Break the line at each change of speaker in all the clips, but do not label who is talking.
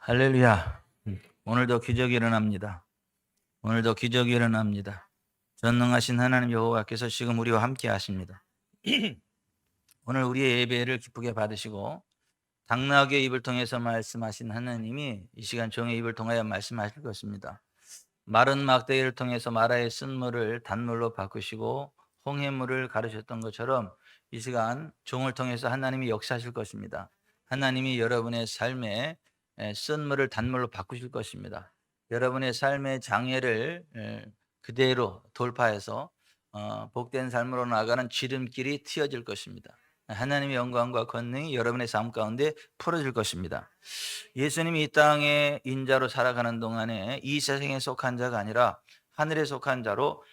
할렐루야. 오늘도 기적이 일어납니다. 오늘도 기적이 일어납니다. 전능하신 하나님 여호와께서 지금 우리와 함께 하십니다. 오늘 우리의 예배를 기쁘게 받으시고 당나귀의 입을 통해서 말씀하신 하나님이 이 시간 종의 입을 통하여 말씀하실 것입니다. 마른 막대기를 통해서 마라의 쓴물을 단물로 바꾸시고 홍해물을 가르셨던 것처럼 이 시간 종을 통해서 하나님이 역사하실 것입니다. 하나님이 여러분의 삶에 쓴물을 단물로 바꾸실 것입니다. 여러분의 삶의 장애를 그대로 돌파해서 복된 삶으로 나아가는 지름길이 트여질 것입니다. 하나님의 영광과 권능이 여러분의 삶 가운데 풀어질 것입니다. 예수님이 이 땅에 인자로 살아가는 동안에 이 세상에 속한 자가 아니라 하늘에 속한 자로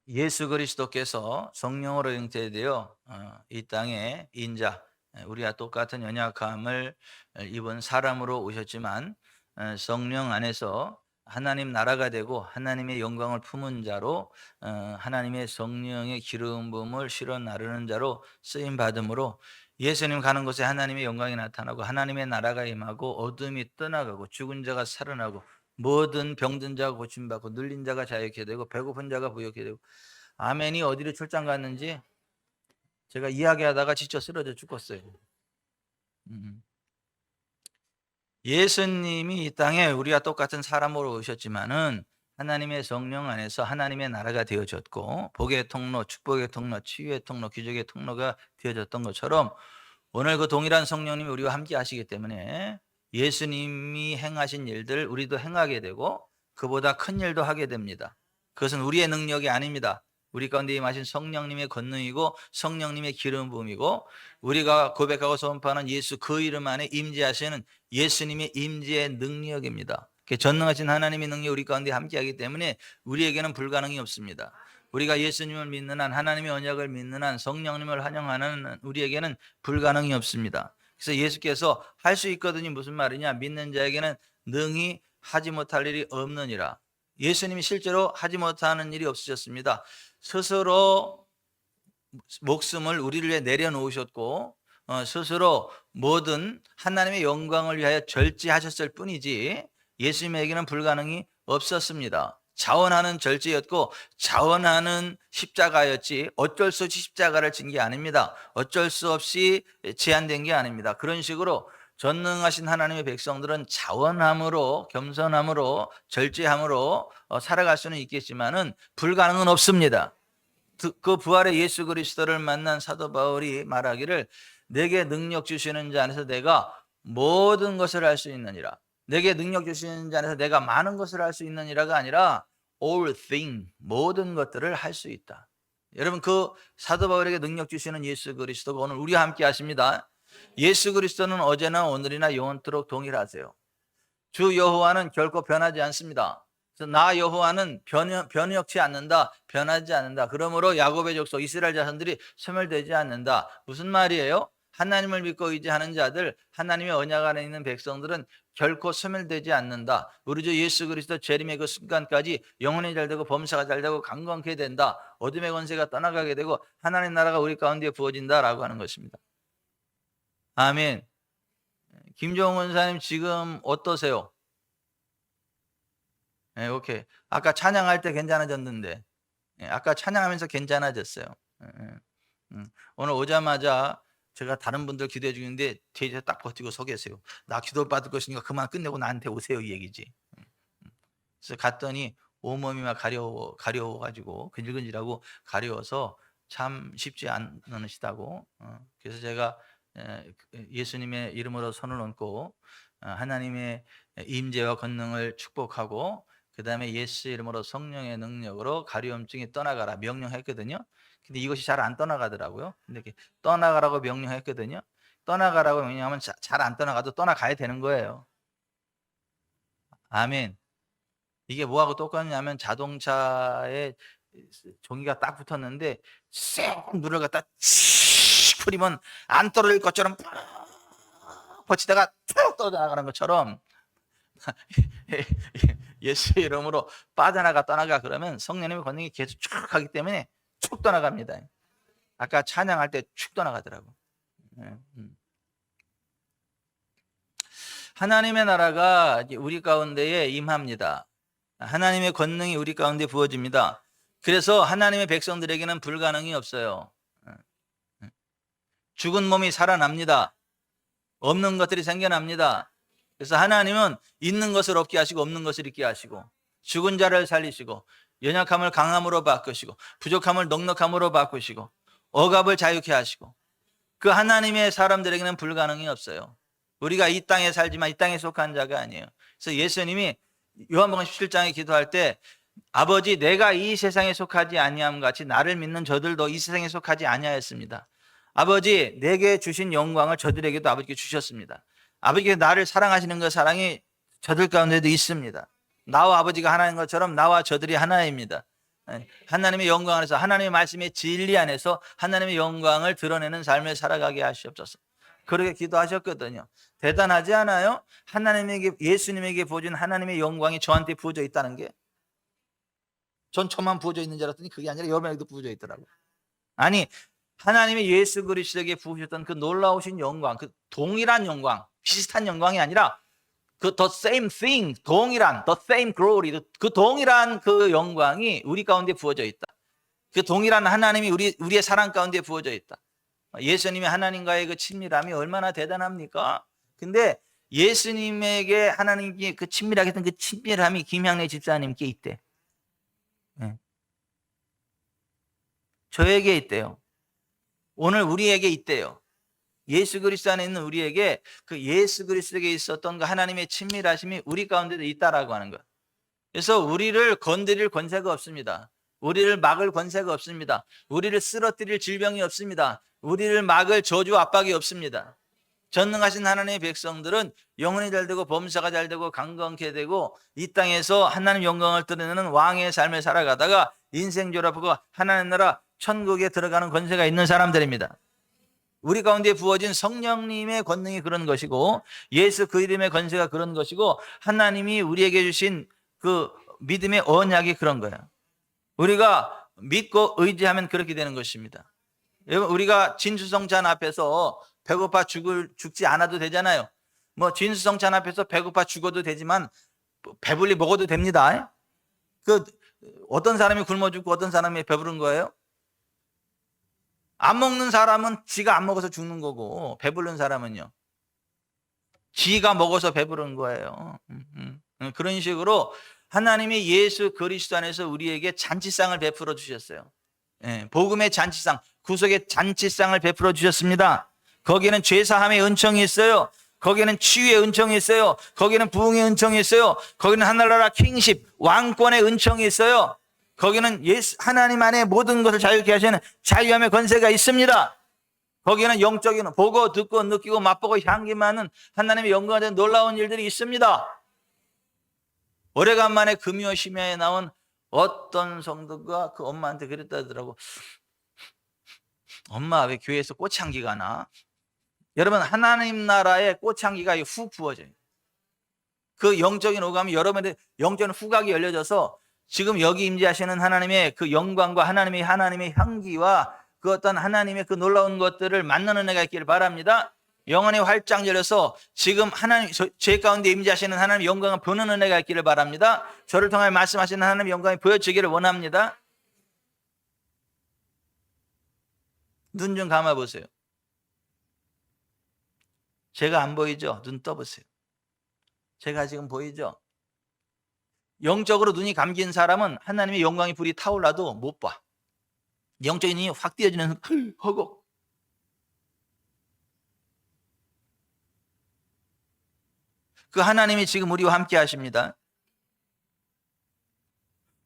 예수 그리스도께서 성령으로 잉태되어 이 땅에 인자, 우리와 똑같은 연약함을 입은 사람으로 오셨지만 성령 안에서 하나님 나라가 되고 하나님의 영광을 품은 자로 하나님의 성령의 기름 부음을 실어 나르는 자로 쓰임 받음으로 예수님 가는 곳에 하나님의 영광이 나타나고 하나님의 나라가 임하고 어둠이 떠나가고 죽은 자가 살아나고 모든 병든 자가 고침받고 눌린 자가 자유케 되고 배고픈 자가 부유케 되고 아멘이 어디로 출장 갔는지 제가 이야기하다가 지쳐 쓰러져 죽었어요. 예수님이 이 땅에 우리와 똑같은 사람으로 오셨지만은 하나님의 성령 안에서 하나님의 나라가 되어졌고 복의 통로, 축복의 통로, 치유의 통로, 기적의 통로가 되어졌던 것처럼 오늘 그 동일한 성령님이 우리와 함께 하시기 때문에 예수님이 행하신 일들 우리도 행하게 되고 그보다 큰 일도 하게 됩니다. 그것은 우리의 능력이 아닙니다. 우리 가운데 임하신 성령님의 권능이고 성령님의 기름 부음이고 우리가 고백하고 선포하는 예수 그 이름 안에 임재하시는 예수님의 임재의 능력입니다. 전능하신 하나님의 능력이 우리 가운데 함께하기 때문에 우리에게는 불가능이 없습니다. 우리가 예수님을 믿는 한 하나님의 언약을 믿는 한 성령님을 환영하는 우리에게는 불가능이 없습니다. 그래서 예수께서 할 수 있거든요. 무슨 말이냐? 믿는 자에게는 능히 하지 못할 일이 없느니라. 예수님이 실제로 하지 못하는 일이 없으셨습니다. 스스로 목숨을 우리를 위해 내려놓으셨고 스스로 모든 하나님의 영광을 위하여 절제하셨을 뿐이지 예수님에게는 불가능이 없었습니다. 자원하는 절제였고 자원하는 십자가였지 어쩔 수 없이 십자가를 진 게 아닙니다. 어쩔 수 없이 제한된 게 아닙니다. 그런 식으로 전능하신 하나님의 백성들은 자원함으로 겸손함으로 절제함으로 살아갈 수는 있겠지만은 불가능은 없습니다. 그 부활의 예수 그리스도를 만난 사도 바울이 말하기를 내게 능력 주시는 자 안에서 내가 모든 것을 할 수 있느니라. 내게 능력 주시는 자 안에서 내가 많은 것을 할 수 있느니라가 아니라 all thing 모든 것들을 할 수 있다. 여러분 그 사도 바울에게 능력 주시는 예수 그리스도가 오늘 우리와 함께 하십니다. 예수 그리스도는 어제나 오늘이나 영원토록 동일하세요. 주 여호와는 결코 변하지 않습니다. 나 여호와는 변혁치 않는다, 변하지 않는다. 그러므로 야곱의 족속 이스라엘 자손들이 소멸되지 않는다. 무슨 말이에요? 하나님을 믿고 의지하는 자들, 하나님의 언약 안에 있는 백성들은 결코 소멸되지 않는다. 우리 주 예수 그리스도 재림의 그 순간까지 영혼이 잘되고 범사가 잘되고 강건케 된다. 어둠의 권세가 떠나가게 되고 하나님 나라가 우리 가운데 부어진다라고 하는 것입니다. 아멘. 김종원 사님 지금 어떠세요? 네, 오케이. 아까 찬양할 때 괜찮아졌는데, 아까 찬양하면서 괜찮아졌어요. 오늘 오자마자 제가 다른 분들 기도해 주는데 뒤에 딱 버티고 서 계세요. 나 기도 받을 것이니까 그만 끝내고 나한테 오세요 이 얘기지. 그래서 갔더니 온몸이 막 가려워가지고 근질근질하고 가려워서 참 쉽지 않으시다고. 그래서 제가 예수님의 이름으로 손을 얹고 하나님의 임재와 권능을 축복하고 그 다음에 예수 이름으로 성령의 능력으로 가려움증이 떠나가라 명령했거든요. 근데 이것이 잘 안 떠나가더라고요. 근데 이렇게 떠나가라고 명령했거든요. 떠나가라고 명령하면 잘 안 떠나가도 떠나가야 되는 거예요. 아멘. 이게 뭐하고 똑같냐면 자동차에 종이가 딱 붙었는데 쌩 누를 갖다 칙 풀이면 안 떨어질 것처럼 퍽 버치다가 툭 떨어져 나가는 것처럼 예수의 이름으로 빠져나가 떠나가 그러면 성령님의 권능이 계속 쭉 가기 때문에 쭉 떠나갑니다. 아까 찬양할 때 쭉 떠나가더라고. 하나님의 나라가 우리 가운데에 임합니다. 하나님의 권능이 우리 가운데 부어집니다. 그래서 하나님의 백성들에게는 불가능이 없어요. 죽은 몸이 살아납니다. 없는 것들이 생겨납니다. 그래서 하나님은 있는 것을 없게 하시고 없는 것을 있게 하시고 죽은 자를 살리시고 연약함을 강함으로 바꾸시고 부족함을 넉넉함으로 바꾸시고 억압을 자유케 하시고 그 하나님의 사람들에게는 불가능이 없어요. 우리가 이 땅에 살지만 이 땅에 속한 자가 아니에요. 그래서 예수님이 요한복음 17장에 기도할 때 아버지 내가 이 세상에 속하지 아니함 같이 나를 믿는 저들도 이 세상에 속하지 아니하였습니다. 아버지 내게 주신 영광을 저들에게도 아버지께 주셨습니다. 아버지께 나를 사랑하시는 그 사랑이 저들 가운데도 있습니다. 나와 아버지가 하나인 것처럼 나와 저들이 하나입니다. 하나님의 영광 안에서 하나님의 말씀의 진리 안에서 하나님의 영광을 드러내는 삶을 살아가게 하시옵소서. 그렇게 기도하셨거든요. 대단하지 않아요? 하나님에게 예수님에게 부어진 하나님의 영광이 저한테 부어져 있다는 게 전 저만 부어져 있는 줄 알았더니 그게 아니라 여러분에게도 부어져 있더라고요. 아니 하나님의 예수 그리스도에게 부으셨던 그 놀라우신 영광, 그 동일한 영광, 비슷한 영광이 아니라 그 the same thing, 동일한 the same glory, 그 동일한 그 영광이 우리 가운데 부어져 있다. 그 동일한 하나님이 우리의 사랑 가운데 부어져 있다. 예수님이 하나님과의 그 친밀함이 얼마나 대단합니까? 근데 예수님에게 하나님께 그 친밀하게 했던 그 친밀함이 김향래 집사님께 있대. 네. 저에게 있대요. 오늘 우리에게 있대요. 예수 그리스도 안에 있는 우리에게 그 예수 그리스도에게 있었던 그 하나님의 친밀하심이 우리 가운데도 있다라고 하는 거예요. 그래서 우리를 건드릴 권세가 없습니다. 우리를 막을 권세가 없습니다. 우리를 쓰러뜨릴 질병이 없습니다. 우리를 막을 저주 압박이 없습니다. 전능하신 하나님의 백성들은 영혼이 잘 되고 범사가 잘 되고 강건케 되고 이 땅에서 하나님 영광을 드러내는 왕의 삶을 살아가다가 인생 졸업하고 하나님 나라 천국에 들어가는 권세가 있는 사람들입니다. 우리 가운데 부어진 성령님의 권능이 그런 것이고 예수 그 이름의 권세가 그런 것이고 하나님이 우리에게 주신 그 믿음의 언약이 그런 거예요. 우리가 믿고 의지하면 그렇게 되는 것입니다. 여러분 우리가 진수성찬 앞에서 배고파 죽지 않아도 되잖아요. 뭐 진수성찬 앞에서 배고파 죽어도 되지만 배불리 먹어도 됩니다. 그 어떤 사람이 굶어 죽고 어떤 사람이 배부른 거예요? 안 먹는 사람은 지가 안 먹어서 죽는 거고 배부른 사람은요 지가 먹어서 배부른 거예요. 그런 식으로 하나님이 예수 그리스도 안에서 우리에게 잔치상을 베풀어 주셨어요. 복음의 잔치상, 구속의 잔치상을 베풀어 주셨습니다. 거기에는 죄사함의 은총이 있어요. 거기에는 치유의 은총이 있어요. 거기에는 부흥의 은총이 있어요. 거기는 하늘나라 킹십, 왕권의 은총이 있어요. 거기는 하나님 안에 모든 것을 자유케 하시는 자유함의 권세가 있습니다. 거기는 영적인 보고 듣고 느끼고 맛보고 향기많은 하나님의 영광에 대한 놀라운 일들이 있습니다. 오래간만에 금요 심야에 나온 어떤 성도가 그 엄마한테 그랬다더라고. 엄마 왜 교회에서 꽃향기가 나? 여러분 하나님 나라의 꽃향기가 후 부어져요. 그 영적인 오감이 여러분의 영적인 후각이 열려져서 지금 여기 임재하시는 하나님의 그 영광과 하나님의 향기와 그 어떤 하나님의 그 놀라운 것들을 만나는 은혜가 있기를 바랍니다. 영혼이 활짝 열려서 지금 하나님 제 가운데 임재하시는 하나님의 영광을 보는 은혜가 있기를 바랍니다. 저를 통해 말씀하시는 하나님의 영광이 보여지기를 원합니다. 눈 좀 감아 보세요. 제가 안 보이죠? 눈 떠보세요. 제가 지금 보이죠? 영적으로 눈이 감긴 사람은 하나님의 영광의 불이 타올라도 못 봐. 영적인 눈이 확 띄어지는 허걱. 그 하나님이 지금 우리와 함께 하십니다.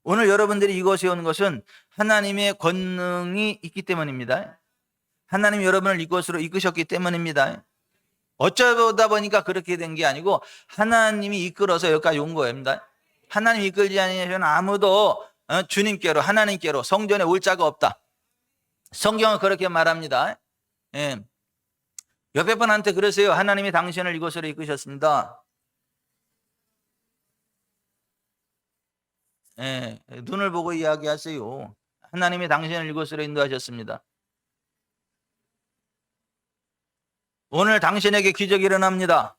오늘 여러분들이 이곳에 온 것은 하나님의 권능이 있기 때문입니다. 하나님이 여러분을 이곳으로 이끄셨기 때문입니다. 어쩌다 보니까 그렇게 된 게 아니고 하나님이 이끌어서 여기까지 온 겁니다. 하나님 이끌지 않으면 아무도 주님께로 하나님께로 성전에 올 자가 없다. 성경은 그렇게 말합니다. 옆에 분한테 그러세요. 하나님이 당신을 이곳으로 이끄셨습니다. 예, 눈을 보고 이야기하세요. 하나님이 당신을 이곳으로 인도하셨습니다. 오늘 당신에게 기적이 일어납니다.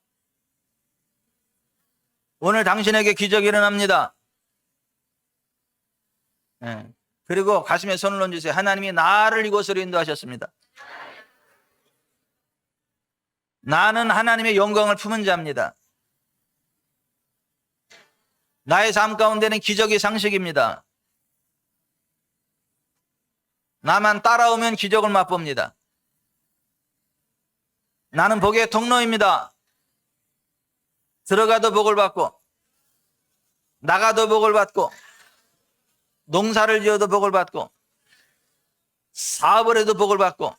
오늘 당신에게 기적이 일어납니다. 예. 그리고 가슴에 손을 얹으세요. 하나님이 나를 이곳으로 인도하셨습니다. 나는 하나님의 영광을 품은 자입니다. 나의 삶 가운데는 기적이 상식입니다. 나만 따라오면 기적을 맛봅니다. 나는 복의 통로입니다. 들어가도 복을 받고 나가도 복을 받고 농사를 지어도 복을 받고 사업을 해도 복을 받고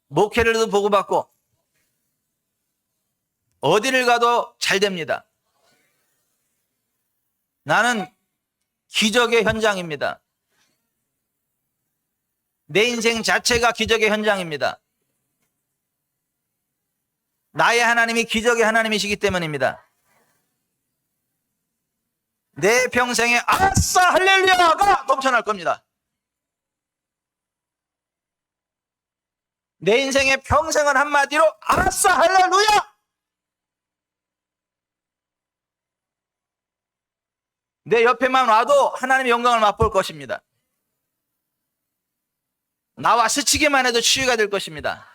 목회를 해도 복을 받고 어디를 가도 잘 됩니다. 나는 기적의 현장입니다. 내 인생 자체가 기적의 현장입니다. 나의 하나님이 기적의 하나님이시기 때문입니다. 내 평생에 아싸 할렐루야가 넘쳐날 겁니다. 내 인생의 평생은 한마디로 아싸 할렐루야! 내 옆에만 와도 하나님의 영광을 맛볼 것입니다. 나와 스치기만 해도 치유가 될 것입니다.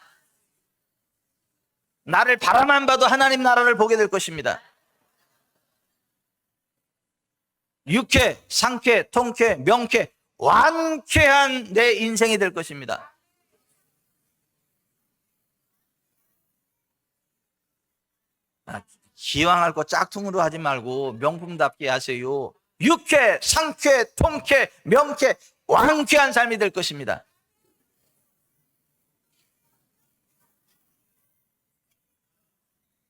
나를 바라만 봐도 하나님 나라를 보게 될 것입니다. 유쾌, 상쾌, 통쾌, 명쾌, 완쾌한 내 인생이 될 것입니다. 기왕할 거 짝퉁으로 하지 말고 명품답게 하세요. 유쾌, 상쾌, 통쾌, 명쾌, 완쾌한 삶이 될 것입니다.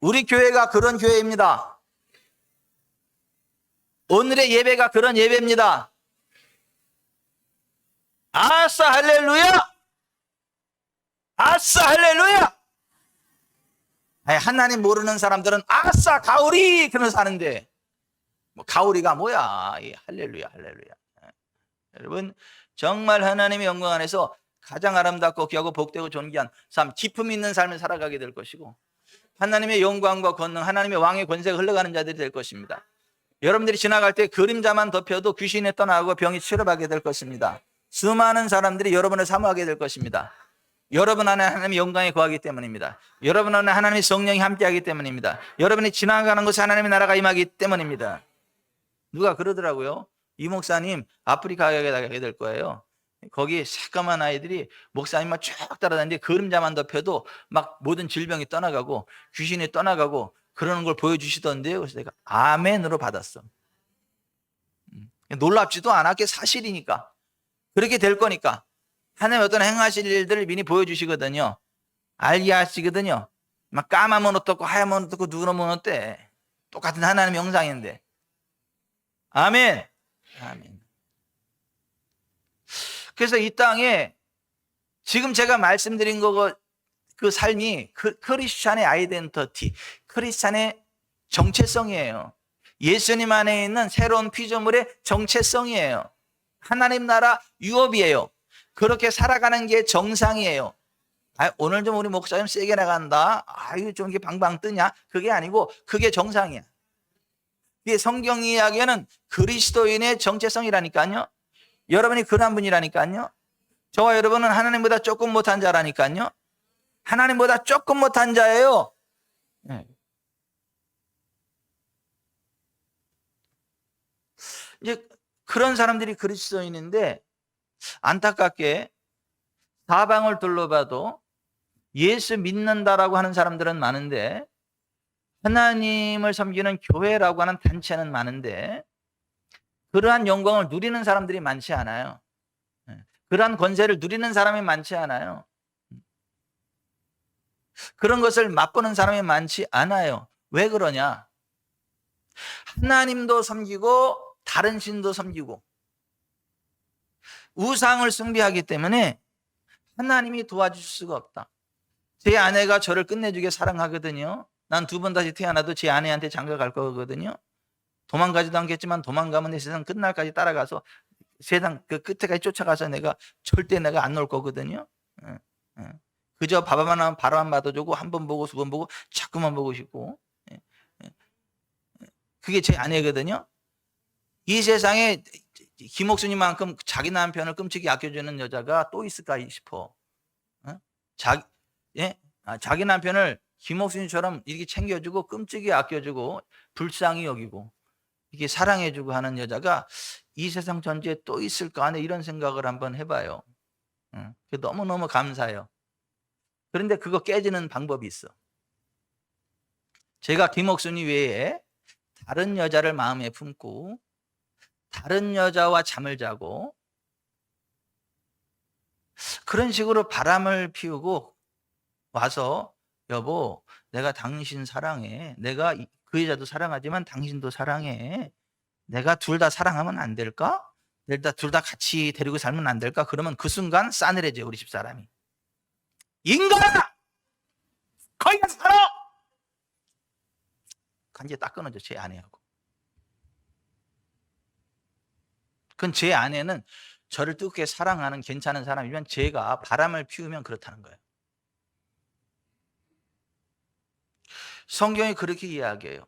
우리 교회가 그런 교회입니다. 오늘의 예배가 그런 예배입니다. 아싸 할렐루야! 아싸 할렐루야! 하나님 모르는 사람들은 아싸 가오리 그러면서 하는데 뭐 가오리가 뭐야? 할렐루야 할렐루야. 여러분 정말 하나님의 영광 안에서 가장 아름답고 귀하고 복되고 존귀한 삶, 기품 있는 삶을 살아가게 될 것이고 하나님의 영광과 권능, 하나님의 왕의 권세가 흘러가는 자들이 될 것입니다. 여러분들이 지나갈 때 그림자만 덮여도 귀신이 떠나고 병이 치료받게 될 것입니다. 수많은 사람들이 여러분을 사모하게 될 것입니다. 여러분 안에 하나님의 영광이 거하기 때문입니다. 여러분 안에 하나님의 성령이 함께하기 때문입니다. 여러분이 지나가는 곳에 하나님의 나라가 임하기 때문입니다. 누가 그러더라고요. 이 목사님 아프리카에 가게 될 거예요. 거기 새까만 아이들이 목사님만 쭉 따라다니는데 그림자만 덮여도 막 모든 질병이 떠나가고 귀신이 떠나가고 그러는 걸 보여주시던데요. 그래서 내가 아멘으로 받았어. 놀랍지도 않아. 그게 사실이니까. 그렇게 될 거니까. 하나님 어떤 행하실 일들을 미리 보여주시거든요. 알게 하시거든요. 막 까마면 어떻고 하야면 어떻고 누르면 어때. 똑같은 하나님 영상인데. 아멘. 아멘. 그래서 이 땅에 지금 제가 말씀드린 거 그 삶이 크리스찬의 아이덴티티, 크리스찬의 정체성이에요. 예수님 안에 있는 새로운 피조물의 정체성이에요. 하나님 나라 유업이에요. 그렇게 살아가는 게 정상이에요. 오늘 좀 우리 목사님 세게 나간다. 아유 좀 이게 방방 뜨냐? 그게 아니고 그게 정상이야. 이게 성경 이야기는 그리스도인의 정체성이라니까요. 여러분이 그런 분이라니까요. 저와 여러분은 하나님보다 조금 못한 자라니까요. 하나님보다 조금 못한 자예요. 이제 그런 사람들이 그리스도인인데 안타깝게 사방을 둘러봐도 예수 믿는다라고 하는 사람들은 많은데 하나님을 섬기는 교회라고 하는 단체는 많은데 그러한 영광을 누리는 사람들이 많지 않아요. 그러한 권세를 누리는 사람이 많지 않아요. 그런 것을 맛보는 사람이 많지 않아요. 왜 그러냐? 하나님도 섬기고 다른 신도 섬기고 우상을 숭배하기 때문에 하나님이 도와줄 수가 없다. 제 아내가 저를 끝내주게 사랑하거든요. 난 두 번 다시 태어나도 제 아내한테 장가 갈 거거든요. 도망가지도 않겠지만 도망가면 내 세상 끝날까지 따라가서 세상 그 끝에까지 쫓아가서 절대 내가 안 놓을 거거든요. 그저 바라만 받아주고 한 번 보고 두 번 보고 자꾸만 보고 싶고, 그게 제 아내거든요. 이 세상에 김옥순이만큼 자기 남편을 끔찍이 아껴주는 여자가 또 있을까 싶어. 자기 남편을 김옥순이처럼 이렇게 챙겨주고 끔찍이 아껴주고 불쌍히 여기고 이게 사랑해주고 하는 여자가 이 세상 전체에 또 있을까 하는 이런 생각을 한번 해봐요. 너무너무 감사해요. 그런데 그거 깨지는 방법이 있어. 제가 김옥순이 외에 다른 여자를 마음에 품고 다른 여자와 잠을 자고 그런 식으로 바람을 피우고 와서 여보, 내가 당신 사랑해. 내가 그 여자도 사랑하지만 당신도 사랑해. 내가 둘 다 사랑하면 안 될까? 둘 다 같이 데리고 살면 안 될까? 그러면 그 순간 싸늘해져요, 우리 집사람이. 인간아! 거기 가서 살아! 간제 딱 끊어져, 제 아내하고. 그건 제 아내는 저를 뜨겁게 사랑하는 괜찮은 사람이면 제가 바람을 피우면 그렇다는 거예요. 성경이 그렇게 이야기해요.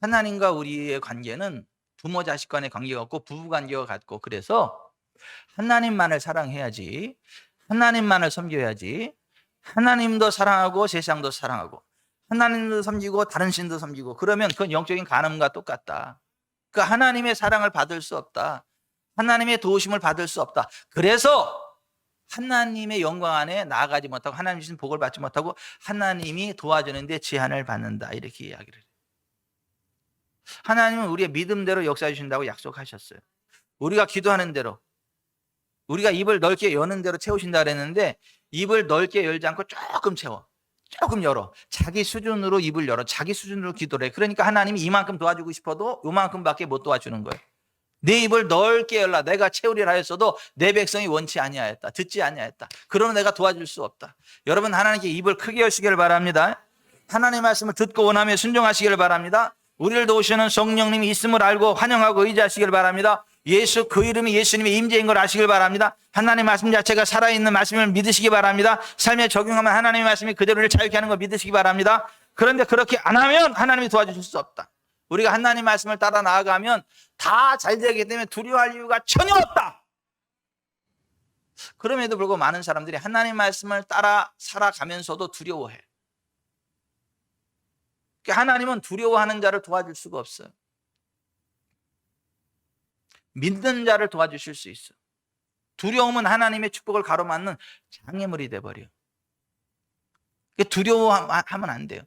하나님과 우리의 관계는 부모 자식 간의 관계가 같고 부부 관계가 같고, 그래서 하나님만을 사랑해야지, 하나님만을 섬겨야지, 하나님도 사랑하고 세상도 사랑하고 하나님도 섬기고 다른 신도 섬기고, 그러면 그건 영적인 간음과 똑같다. 그러니까 하나님의 사랑을 받을 수 없다. 하나님의 도우심을 받을 수 없다. 그래서 하나님의 영광 안에 나아가지 못하고 하나님 주신 복을 받지 못하고 하나님이 도와주는데 제한을 받는다, 이렇게 이야기를 해요. 하나님은 우리의 믿음대로 역사해 주신다고 약속하셨어요. 우리가 기도하는 대로, 우리가 입을 넓게 여는 대로 채우신다 그랬는데 입을 넓게 열지 않고 조금 채워, 조금 열어, 자기 수준으로 입을 열어, 자기 수준으로 기도를 해. 그러니까 하나님이 이만큼 도와주고 싶어도 요만큼밖에 못 도와주는 거예요. 내 입을 넓게 열라 내가 채우리라 했어도 내 백성이 원치 아니하였다, 듣지 아니하였다, 그러면 내가 도와줄 수 없다. 여러분, 하나님께 입을 크게 여시기를 바랍니다. 하나님의 말씀을 듣고 원하며 순종하시기를 바랍니다. 우리를 도우시는 성령님이 있음을 알고 환영하고 의지하시기를 바랍니다. 예수, 그 이름이 예수님의 임재인 걸 아시길 바랍니다. 하나님의 말씀 자체가 살아있는 말씀을 믿으시기 바랍니다. 삶에 적용하면 하나님의 말씀이 그대로를 자유케 하는 걸 믿으시기 바랍니다. 그런데 그렇게 안 하면 하나님이 도와주실 수 없다. 우리가 하나님 말씀을 따라 나아가면 다 잘 되기 때문에 두려워할 이유가 전혀 없다. 그럼에도 불구하고 많은 사람들이 하나님 말씀을 따라 살아가면서도 두려워해. 하나님은 두려워하는 자를 도와줄 수가 없어요. 믿는 자를 도와주실 수 있어. 두려움은 하나님의 축복을 가로막는 장애물이 돼버려. 두려워하면 안 돼요.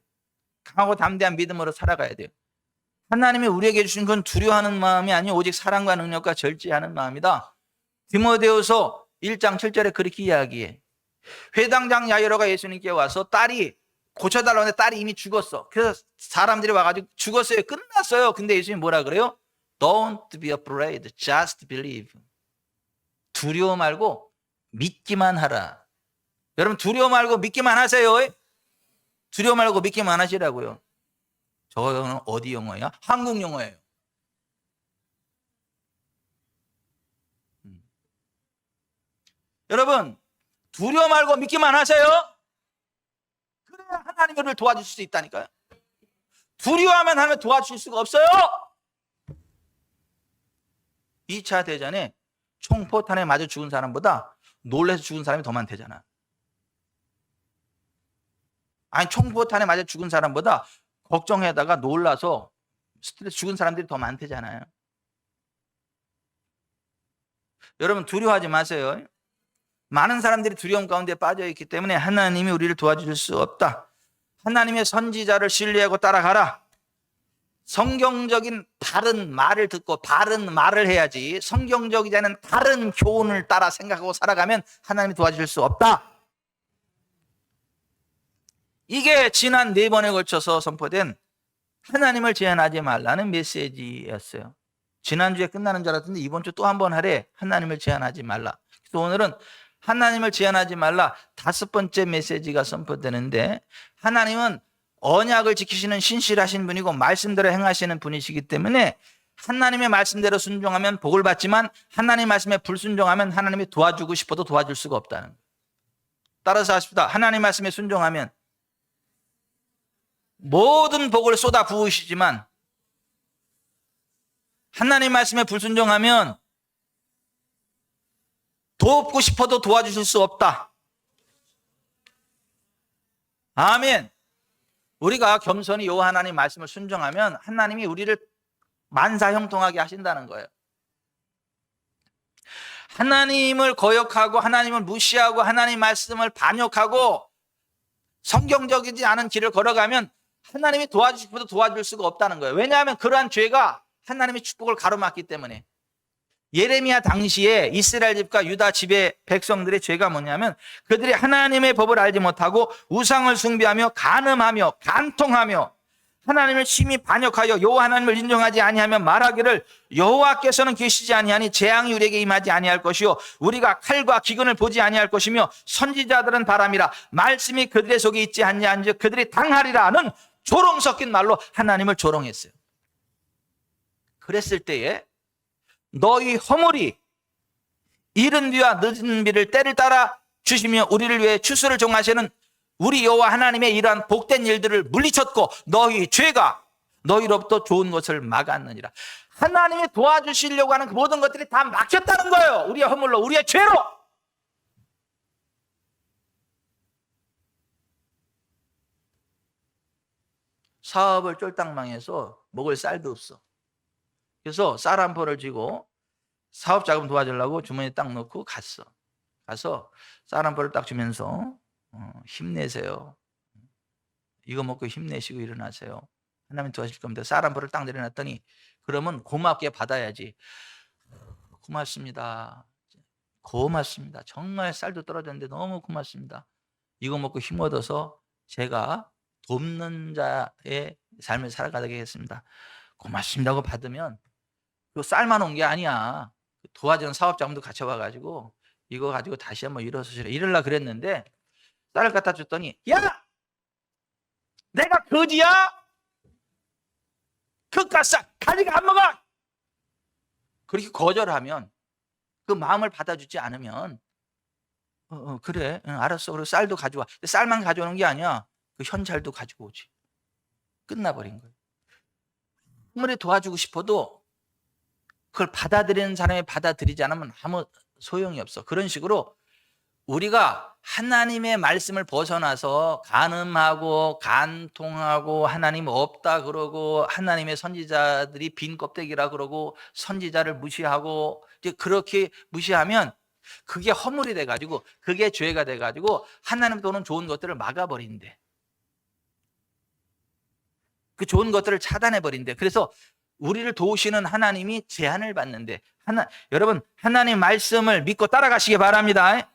강하고 담대한 믿음으로 살아가야 돼요. 하나님이 우리에게 주신 건 두려워하는 마음이 아니요 오직 사랑과 능력과 절제하는 마음이다. 디모데후서 1장 7절에 그렇게 이야기해. 회당장 야이로가 예수님께 와서 딸이 고쳐달라고 했는데 딸이 이미 죽었어. 그래서 사람들이 와가지고 죽었어요, 끝났어요. 근데 예수님이 뭐라 그래요? Don't be afraid, just believe. 두려워 말고 믿기만 하라. 여러분, 두려워 말고 믿기만 하세요. 두려워 말고 믿기만 하시라고요. 저거는 어디 영어야? 한국 영어예요. 여러분, 두려워 말고 믿기만 하세요. 그래야 하나님이 우리를 도와주실 수 있다니까요. 두려워하면 하나님 도와주실 수가 없어요. 2차 대전에 총포탄에 맞아 죽은 사람보다 놀라서 죽은 사람이 더 많대잖아. 아니, 총포탄에 맞아 죽은 사람보다 걱정하다가 놀라서 스트레스 죽은 사람들이 더 많대잖아요. 여러분, 두려워하지 마세요. 많은 사람들이 두려움 가운데 빠져 있기 때문에 하나님이 우리를 도와줄 수 없다. 하나님의 선지자를 신뢰하고 따라가라. 성경적인 바른 말을 듣고 바른 말을 해야지, 성경적이지 않은 다른 교훈을 따라 생각하고 살아가면 하나님이 도와줄 수 없다. 이게 지난 4번에 걸쳐서 선포된 하나님을 제한하지 말라는 메시지였어요. 지난주에 끝나는 줄 알았는데 이번 주 또 한 번 하래. 하나님을 제한하지 말라. 그래서 오늘은 하나님을 제한하지 말라 5번째 메시지가 선포되는데, 하나님은 언약을 지키시는 신실하신 분이고 말씀대로 행하시는 분이시기 때문에 하나님의 말씀대로 순종하면 복을 받지만 하나님 말씀에 불순종하면 하나님이 도와주고 싶어도 도와줄 수가 없다는 거예요. 따라서 하십시다. 하나님 말씀에 순종하면 모든 복을 쏟아 부으시지만 하나님 말씀에 불순종하면 돕고 싶어도 도와주실 수 없다. 아멘. 우리가 겸손히 요 하나님 말씀을 순종하면 하나님이 우리를 만사형통하게 하신다는 거예요. 하나님을 거역하고 하나님을 무시하고 하나님 말씀을 반역하고 성경적이지 않은 길을 걸어가면 하나님이 도와주시고도 도와줄 수가 없다는 거예요. 왜냐하면 그러한 죄가 하나님의 축복을 가로막기 때문에. 예레미야 당시에 이스라엘 집과 유다 집의 백성들의 죄가 뭐냐면 그들이 하나님의 법을 알지 못하고 우상을 숭배하며 간음하며 간통하며 하나님을 심히 반역하여 여호와 하나님을 인정하지 아니하며 말하기를 여호와께서는 계시지 아니하니 재앙이 우리에게 임하지 아니할 것이요 우리가 칼과 기근을 보지 아니할 것이며 선지자들은 바람이라 말씀이 그들의 속에 있지 아니한즉 그들이 당하리라는 조롱 섞인 말로 하나님을 조롱했어요. 그랬을 때에 너희 허물이 이른 비와 늦은 비를 때를 따라 주시며 우리를 위해 추수를 종하시는 우리 여호와 하나님의 이러한 복된 일들을 물리쳤고 너희 죄가 너희로부터 좋은 것을 막았느니라. 하나님이 도와주시려고 하는 그 모든 것들이 다 막혔다는 거예요. 우리의 허물로, 우리의 죄로. 사업을 쫄딱 망해서 먹을 쌀도 없어. 그래서 쌀 한 포를 쥐고 사업 자금 도와주려고 주머니에 딱 넣고 가서 쌀 한 포를 딱 주면서 힘내세요. 이거 먹고 힘내시고 일어나세요. 하나님 도와주실 겁니다. 쌀 한 포를 딱 내려놨더니 그러면 고맙게 받아야지. 고맙습니다. 고맙습니다. 정말 쌀도 떨어졌는데 너무 고맙습니다. 이거 먹고 힘 얻어서 제가 돕는 자의 삶을 살아가게 하겠습니다. 고맙습니다고 받으면 그 쌀만 온 게 아니야. 도와주는 사업자분도 같이 와가지고 이거 가지고 다시 한번 일어서시라 이러려고 그랬는데 쌀을 갖다 줬더니 야! 내가 거지야? 그깟 쌀 가지가 안 먹어! 그렇게 거절하면 그 마음을 받아주지 않으면 그래 알았어. 그리고 쌀도 가져와. 쌀만 가져오는 게 아니야. 그 현찰도 가지고 오지. 끝나버린 거예요. 아무리 도와주고 싶어도 그걸 받아들이는 사람이 받아들이지 않으면 아무 소용이 없어. 그런 식으로 우리가 하나님의 말씀을 벗어나서 간음하고 간통하고 하나님 없다 그러고 하나님의 선지자들이 빈 껍데기라 그러고 선지자를 무시하고 이제 그렇게 무시하면 그게 허물이 돼가지고 그게 죄가 돼가지고 하나님도 오는 좋은 것들을 막아버린대. 그 좋은 것들을 차단해버린대. 그래서 우리를 도우시는 하나님이 제한을 받는데 여러분 하나님 말씀을 믿고 따라가시기 바랍니다.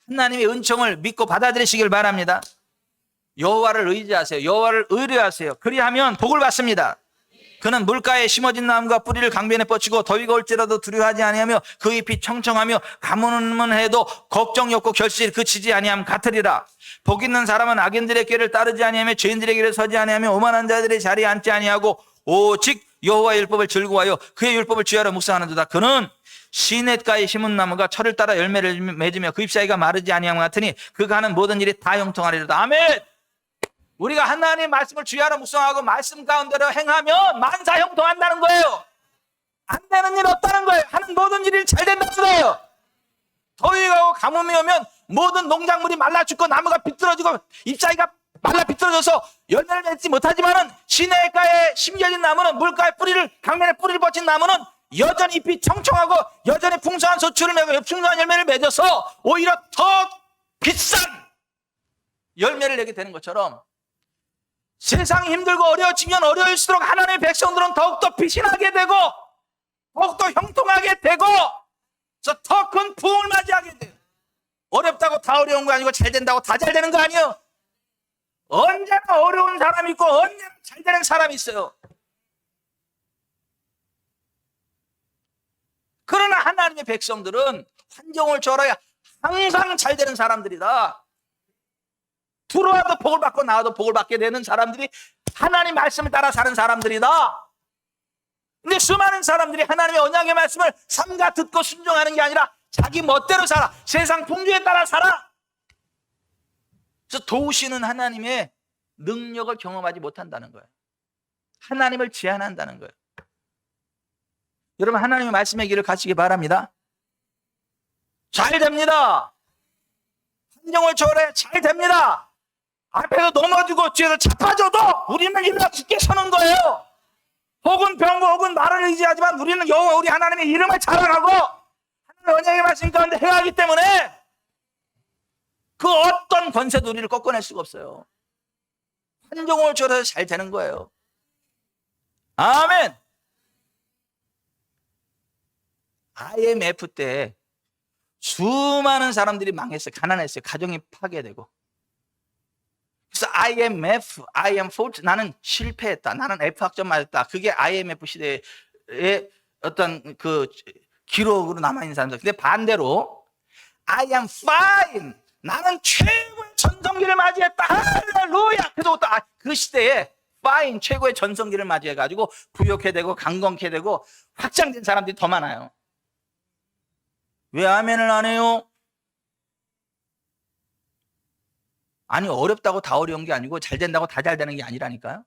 하나님의 은총을 믿고 받아들이시길 바랍니다. 여호와를 의지하세요. 여호와를 의뢰하세요. 그리하면 복을 받습니다. 그는 물가에 심어진 나무가 뿌리를 강변에 뻗치고 더위가 올지라도 두려워하지 아니하며 그 잎이 청청하며 가뭄은 해도 걱정이 없고 결실이 그치지 아니함 같으리라. 복 있는 사람은 악인들의 길을 따르지 아니하며 죄인들의 길에 서지 아니하며 오만한 자들의 자리에 앉지 아니하고 오직 여호와의 율법을 즐거워하여 그의 율법을 주야로 묵상하는도다. 그는 시냇가에 심은 나무가 철을 따라 열매를 맺으며 그 잎사이가 마르지 아니함 같으니 그가 하는 모든 일이 다 형통하리로다. 아멘. 우리가 하나님 말씀을 주야로 묵상하고 말씀 가운데로 행하면 만사 형통한다는 거예요. 안 되는 일 없다는 거예요. 하는 모든 일이 잘 된다는 거예요. 더위가 오고 가뭄이 오면 모든 농작물이 말라 죽고 나무가 비뚤어지고 잎사이가 말라 비뚤어져서 열매를 맺지 못하지만은 시냇가에 심겨진 나무는 물가에 강면에 뿌리를 뻗친 나무는 여전히 잎이 청청하고 여전히 풍성한 소출을 내고 풍성한 열매를 맺어서 오히려 더 비싼 열매를 내게 되는 것처럼 세상이 힘들고 어려워지면 어려울수록 하나님의 백성들은 더욱더 빛이 나게 되고 더욱더 형통하게 되고 더 큰 부흥을 맞이하게 돼요. 어렵다고 다 어려운 거 아니고 잘 된다고 다 잘 되는 거 아니에요. 언제나 어려운 사람이 있고 언제나 잘 되는 사람이 있어요. 그러나 하나님의 백성들은 환경을 초월하여 항상 잘 되는 사람들이다. 들어와도 복을 받고 나와도 복을 받게 되는 사람들이 하나님 말씀을 따라 사는 사람들이다. 근데 수많은 사람들이 하나님의 언약의 말씀을 삼가 듣고 순종하는 게 아니라 자기 멋대로 살아. 세상 풍조에 따라 살아. 그래서 도우시는 하나님의 능력을 경험하지 못한다는 거예요. 하나님을 제한한다는 거예요. 여러분, 하나님의 말씀의 길을 가시기 바랍니다. 잘 됩니다. 환경을 초월해 잘 됩니다. 앞에서 넘어지고 뒤에서 자빠져도 우리는 일어나 굳게 서는 거예요. 혹은 병고 혹은 말을 의지하지만 우리는 여호와 우리 하나님의 이름을 자랑하고 하나님의 언약의 말씀 가운데 행하기 때문에 그 어떤 권세도 우리를 꺾어낼 수가 없어요. 환경을 초월해서 잘 되는 거예요. 아멘. IMF 때 수많은 사람들이 망했어요. 가난했어요. 가정이 파괴되고. 그래서 IMF, I am fault, 나는 실패했다. 나는 F학점 맞았다. 그게 IMF 시대의 어떤 그 기록으로 남아있는 사람들. 근데 반대로 I am fine, 나는 최고의 전성기를 맞이했다. 할렐루야. 그래서 그 시대에 fine, 최고의 전성기를 맞이해가지고 부욕해 되고 강건케 되고 확장된 사람들이 더 많아요. 왜 아멘을 안 해요? 아니, 어렵다고 다 어려운 게 아니고 잘 된다고 다 잘 되는 게 아니라니까요.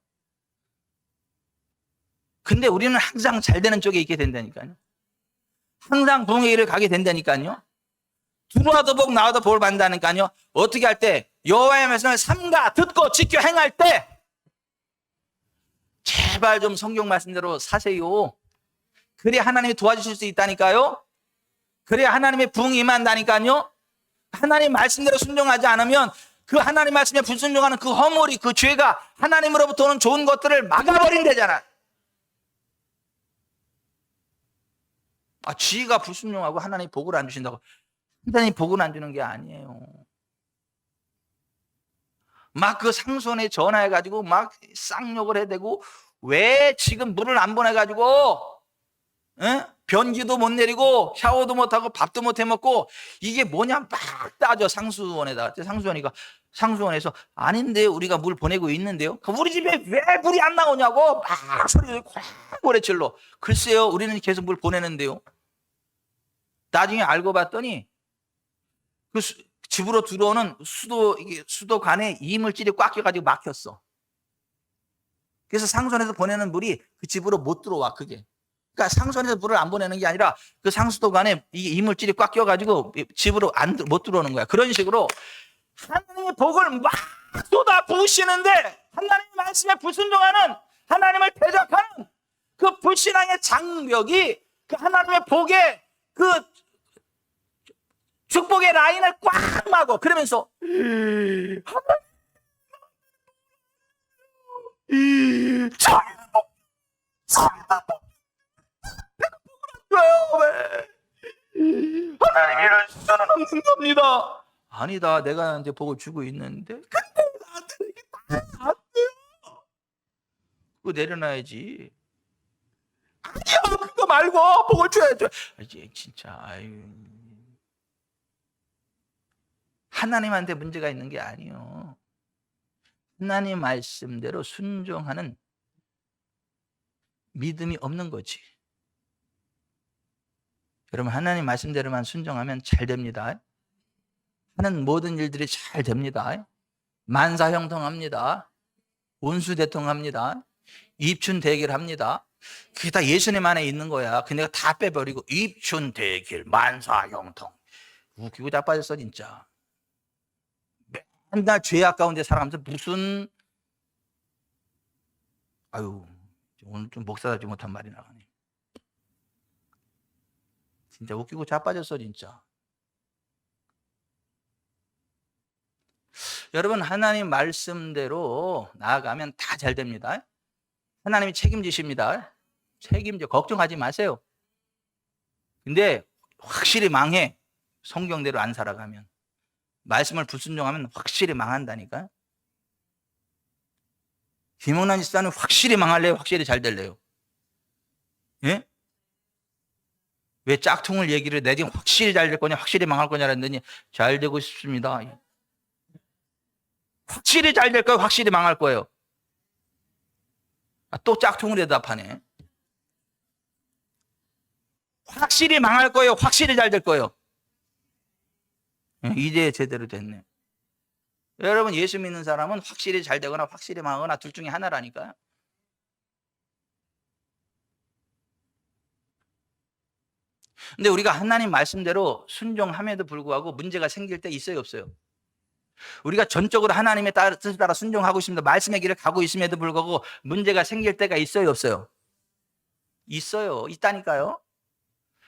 근데 우리는 항상 잘 되는 쪽에 있게 된다니까요. 항상 부흥의 길을 가게 된다니까요. 들어와도 복 나와도 복을 받는다니까요. 어떻게 할 때? 여호와의 말씀을 삼가 듣고 지켜 행할 때 제발 좀 성경 말씀대로 사세요. 그래야 하나님이 도와주실 수 있다니까요. 그래야 하나님의 부흥이 임한다니까요. 하나님 말씀대로 순종하지 않으면 그 하나님 말씀에 불순종하는 그 허물이, 그 죄가 하나님으로부터 오는 좋은 것들을 막아버린대잖아. 지가 불순종하고 하나님이 복을 안 주신다고. 하나님이 복을 안 주는 게 아니에요. 막 그 상손에 전화해가지고 막 쌍욕을 해대고, 왜 지금 물을 안 보내가지고 변기도 못 내리고 샤워도 못하고 밥도 못 해먹고 이게 뭐냐 막 따져. 상수원에다가. 상수원에서 아닌데 우리가 물 보내고 있는데요. 우리 집에 왜 물이 안 나오냐고 막 소리 고래칠로. 글쎄요, 우리는 계속 물 보내는데요. 나중에 알고 봤더니 그 집으로 들어오는 수도관에 이물질이 꽉 껴가지고 막혔어. 그래서 상수원에서 보내는 물이 그 집으로 못 들어와. 그게 그러니까 상수원에서 물을 안 보내는 게 아니라 그 상수도관에 이 이물질이 꽉 껴가지고 집으로 못 들어오는 거야. 그런 식으로 하나님의 복을 막 쏟아 부으시는데 하나님의 말씀에 불순종하는, 하나님을 대적하는 그 불신앙의 장벽이 그 하나님의 복의 그 축복의 라인을 꽉 막어. 그러면서 하나님 왜? 하나님이 이럴 수는 없는 겁니다. 아니다, 내가 나한테 복을 주고 있는데 근데 나한테 이게 다 안 돼요. 그거 내려놔야지. 아니야, 그거 말고 복을 줘야죠. 진짜 아유. 하나님한테 문제가 있는 게 아니에요. 하나님 말씀대로 순종하는 믿음이 없는 거지. 여러분, 하나님 말씀대로만 순종하면 잘 됩니다. 하는 모든 일들이 잘 됩니다. 만사형통합니다. 온수대통합니다. 입춘대길합니다. 그게 다 예수님 안에 있는 거야. 근데 내가 다 빼버리고 입춘대길, 만사형통. 웃기고 자빠졌어 진짜. 맨날 죄악 가운데 살아가면서 무슨 오늘 좀 목사답지 못한 말이 나가네. 진짜 웃기고 자빠졌어 진짜. 여러분, 하나님 말씀대로 나아가면 다 잘 됩니다. 하나님이 책임지십니다. 책임져. 걱정하지 마세요. 근데 확실히 망해. 성경대로 안 살아가면. 말씀을 불순종하면 확실히 망한다니까. 김영란 집사는 확실히 망할래요? 확실히 잘 될래요? 예? 왜 짝퉁을 얘기를 내 지금 확실히 잘 될 거냐 확실히 망할 거냐 했더니 잘 되고 싶습니다. 확실히 잘 될 거예요? 확실히 망할 거예요? 또 짝퉁을 대답하네. 확실히 망할 거예요? 확실히 잘 될 거예요? 이제 제대로 됐네. 여러분, 예수 믿는 사람은 확실히 잘 되거나 확실히 망하거나 둘 중에 하나라니까요. 근데 우리가 하나님 말씀대로 순종함에도 불구하고 문제가 생길 때 있어요, 없어요? 우리가 전적으로 하나님의 뜻을 따라 순종하고 있습니다. 말씀의 길을 가고 있음에도 불구하고 문제가 생길 때가 있어요, 없어요? 있어요. 있다니까요.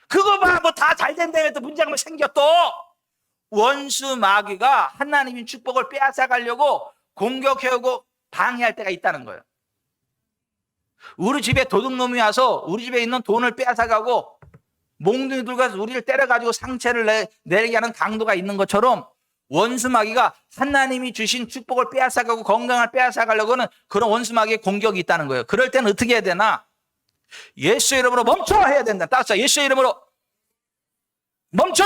그거 봐, 뭐 다 잘 된다며 또 문제가 뭐 생겨 또. 원수 마귀가 하나님의 축복을 빼앗아가려고 공격해오고 방해할 때가 있다는 거예요. 우리 집에 도둑놈이 와서 우리 집에 있는 돈을 빼앗아가고 몽둥이들과 우리를 때려가지고 상처를 내게 하는 강도가 있는 것처럼 원수 마귀가 하나님이 주신 축복을 빼앗아가고 건강을 빼앗아가려고는 그런 원수 마귀의 공격이 있다는 거예요. 그럴 때는 어떻게 해야 되나? 예수의 이름으로 멈춰 해야 된다. 따라서 예수의 이름으로 멈춰!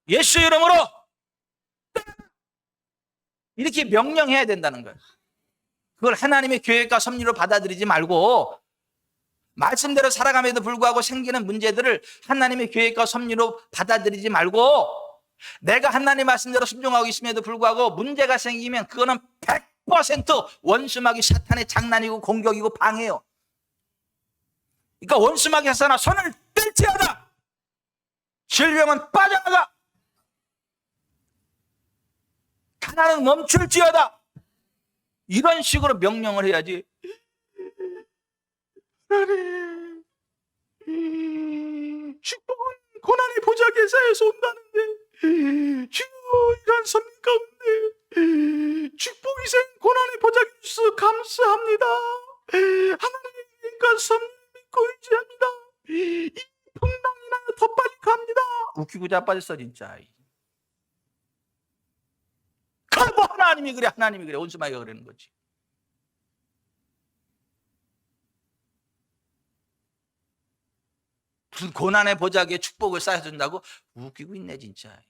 예수의 이름으로 이렇게 명령해야 된다는 거예요. 그걸 하나님의 계획과 섭리로 받아들이지 말고 말씀대로 살아감에도 불구하고 생기는 문제들을 하나님의 계획과 섭리로 받아들이지 말고 내가 하나님 말씀대로 순종하고 있음에도 불구하고 문제가 생기면 그거는 100% 원수마귀 사탄의 장난이고 공격이고 방해요. 그러니까 원수마귀 사탄아 손을 뗄지어다. 질병은 빠져나가. 가난은 멈출지어다. 이런 식으로 명령을 해야지. 하나님, 축복은 고난의 보자기에 쌓여서 온다는데 주여 이런 선민 가운데 축복이 생 고난의 보자기 주셔서 감사합니다. 하나님의 계획과 섭리를 믿고 의지합니다. 이 풍랑이나 더 빨리 갑니다. 웃기고 자빠졌어 진짜. 뭐 하나님이 그래 하나님이 그래 원수마귀가 그러는 거지. 무슨 고난의 보자기에 축복을 쌓여준다고 웃기고 있네 진짜.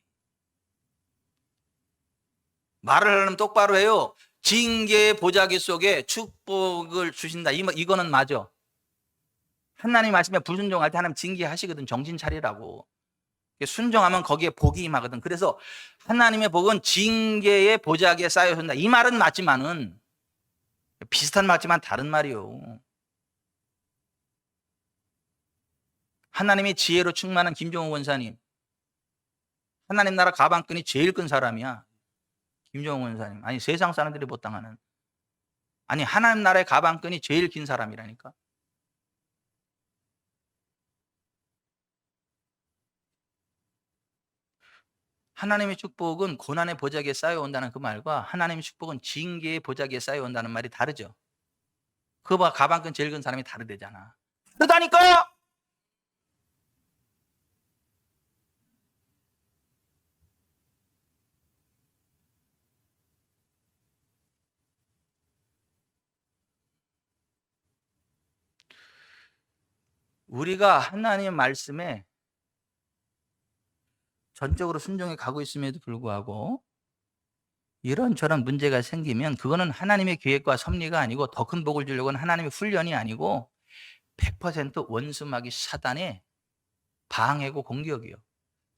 말을 하려면 똑바로 해요. 징계의 보자기 속에 축복을 주신다. 이거는 맞아. 하나님 말씀에 불순종할 때 하나님 징계하시거든. 정신 차리라고. 순종하면 거기에 복이 임하거든. 그래서 하나님의 복은 징계의 보자기에 쌓여준다. 이 말은 맞지만은 비슷한 말지만 다른 말이요. 하나님의 지혜로 충만한 김종호 권사님, 하나님 나라 가방끈이 제일 큰 사람이야. 김종호 권사님. 아니 세상 사람들이 못 당하는. 아니 하나님 나라의 가방끈이 제일 긴 사람이라니까. 하나님의 축복은 고난의 보자기에 쌓여온다는 그 말과 하나님의 축복은 징계의 보자기에 쌓여온다는 말이 다르죠. 그거 가방끈 제일 큰 사람이 다르대잖아. 다르다니까. 우리가 하나님 말씀에 전적으로 순종해 가고 있음에도 불구하고 이런저런 문제가 생기면 그거는 하나님의 계획과 섭리가 아니고 더 큰 복을 주려고 하는 하나님의 훈련이 아니고 100% 원수마귀 사단의 방해고 공격이요.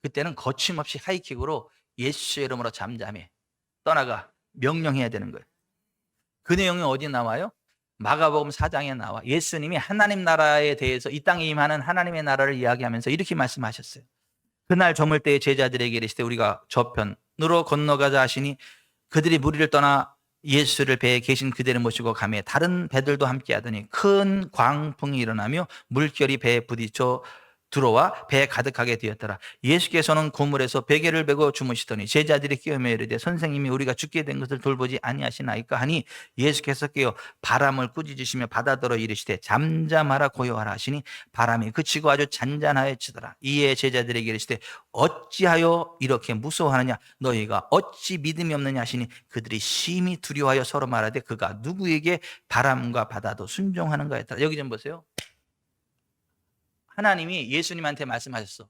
그때는 거침없이 하이킥으로 예수의 이름으로 잠잠해 떠나가 명령해야 되는 거예요. 그 내용이 어디 나와요? 마가복음 4장에 나와. 예수님이 하나님 나라에 대해서 이 땅에 임하는 하나님의 나라를 이야기하면서 이렇게 말씀하셨어요. 그날 저물 때에 제자들에게 이르시되 우리가 저편으로 건너가자 하시니 그들이 무리를 떠나 예수를 배에 계신 그대를 모시고 가매 다른 배들도 함께 하더니 큰 광풍이 일어나며 물결이 배에 부딪혀 들어와 배에 가득하게 되었더라. 예수께서는 고물에서 베개를 베고 주무시더니 제자들이 깨우며 이르되 선생님이 우리가 죽게 된 것을 돌보지 아니하시나이까 하니 예수께서 깨어 바람을 꾸짖으시며 바다더러 이르시되 잠잠하라 고요하라 하시니 바람이 그치고 아주 잔잔하여지더라. 이에 제자들에게 이르시되 어찌하여 이렇게 무서워하느냐 너희가 어찌 믿음이 없느냐 하시니 그들이 심히 두려워하여 서로 말하되 그가 누구에게 바람과 바다도 순종하는가 했더라. 여기 좀 보세요. 하나님이 예수님한테 말씀하셨어.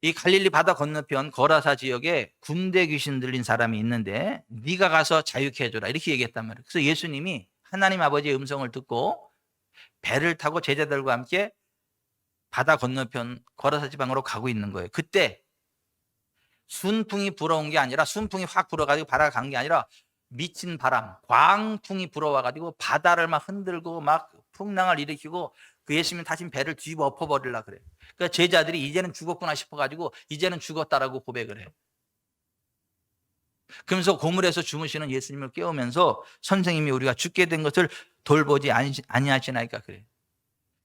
이 갈릴리 바다 건너편 거라사 지역에 군대 귀신 들린 사람이 있는데 네가 가서 자유케 해줘라 이렇게 얘기했단 말이에요. 그래서 예수님이 하나님 아버지의 음성을 듣고 배를 타고 제자들과 함께 바다 건너편 거라사 지방으로 가고 있는 거예요. 그때 순풍이 불어온 게 아니라 순풍이 확 불어가지고 바다가 간 게 아니라 미친 바람, 광풍이 불어와가지고 바다를 막 흔들고 막 풍랑을 일으키고 그 예수님은 다시 배를 뒤집어 엎어버리려고 그래요. 그러니까 제자들이 이제는 죽었구나 싶어가지고 이제는 죽었다라고 고백을 해요. 그러면서 고물에서 주무시는 예수님을 깨우면서 선생님이 우리가 죽게 된 것을 돌보지 아니하시나이까 그래요.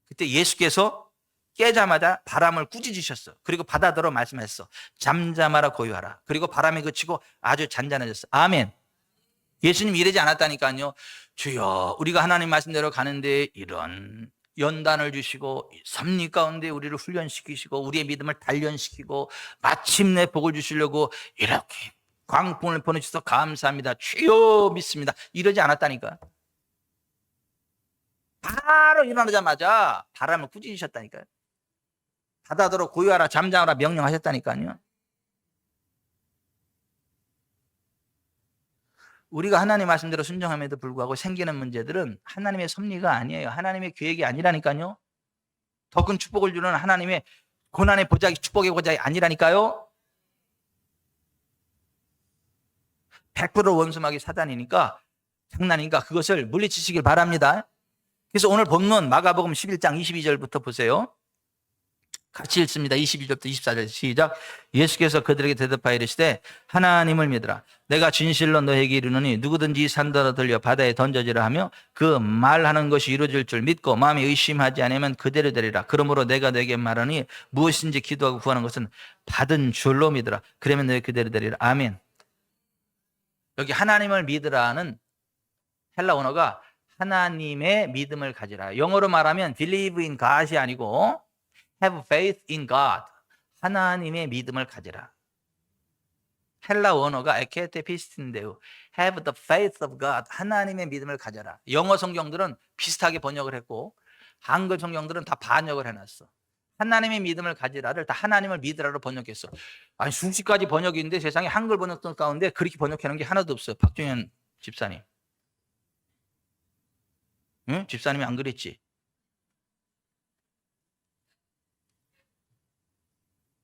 그때 예수께서 깨자마자 바람을 꾸짖으셨어. 그리고 바다더러 말씀했어. 잠잠하라 고요하라. 그리고 바람이 그치고 아주 잔잔해졌어. 아멘. 예수님 이러지 않았다니까요. 주여 우리가 하나님 말씀대로 가는데 이런 연단을 주시고 섭리 가운데 우리를 훈련시키시고 우리의 믿음을 단련시키고 마침내 복을 주시려고 이렇게 광풍을 보내주셔서 감사합니다. 주여 믿습니다. 이러지 않았다니까. 바로 일어나자마자 바람을 꾸짖으셨다니까요. 바다더러 고요하라 잠잠하라 명령하셨다니까요. 우리가 하나님 말씀대로 순종함에도 불구하고 생기는 문제들은 하나님의 섭리가 아니에요. 하나님의 계획이 아니라니까요. 더 큰 축복을 주는 하나님의 고난의 보자기 축복의 보자기 아니라니까요. 100% 원수막이 사단이니까 장난이니까 그것을 물리치시길 바랍니다. 그래서 오늘 본문 마가복음 11장 22절부터 보세요. 같이 읽습니다. 22절부터 24절 시작. 예수께서 그들에게 대답하여 이르시되 하나님을 믿으라. 내가 진실로 너에게 이르노니 누구든지 산더러 들려 바다에 던져지라 하며 그 말하는 것이 이루어질 줄 믿고 마음에 의심하지 않으면 그대로 되리라. 그러므로 내가 너에게 말하니 무엇인지 기도하고 구하는 것은 받은 줄로 믿으라. 그러면 너희 그대로 되리라. 아멘. 여기 하나님을 믿으라는 헬라 언어가 하나님의 믿음을 가지라. 영어로 말하면 believe in God이 아니고 have faith in God. 하나님의 믿음을 가지라. 헬라 원어가 에케테피스틴데요. have the faith of God. 하나님의 믿음을 가져라. 영어 성경들은 비슷하게 번역을 했고 한글 성경들은 다 반역을 해놨어. 하나님의 믿음을 가지라를 다 하나님을 믿으라로 번역했어. 아니 수십 가지 번역이 있는데 세상에 한글 번역 가운데 그렇게 번역하는 게 하나도 없어요. 박종현 집사님. 응? 집사님이 안 그랬지?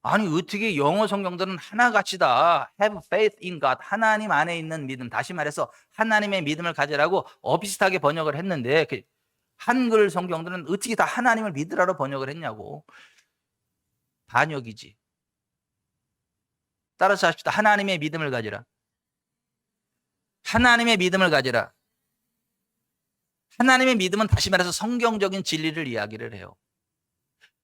아니 어떻게 영어 성경들은 하나같이 다 have faith in God, 하나님 안에 있는 믿음, 다시 말해서 하나님의 믿음을 가지라고 비슷하게 번역을 했는데 한글 성경들은 어떻게 다 하나님을 믿으라로 번역을 했냐고. 반역이지. 따라서 합시다. 하나님의 믿음을 가지라. 하나님의 믿음을 가지라. 하나님의 믿음은 다시 말해서 성경적인 진리를 이야기를 해요.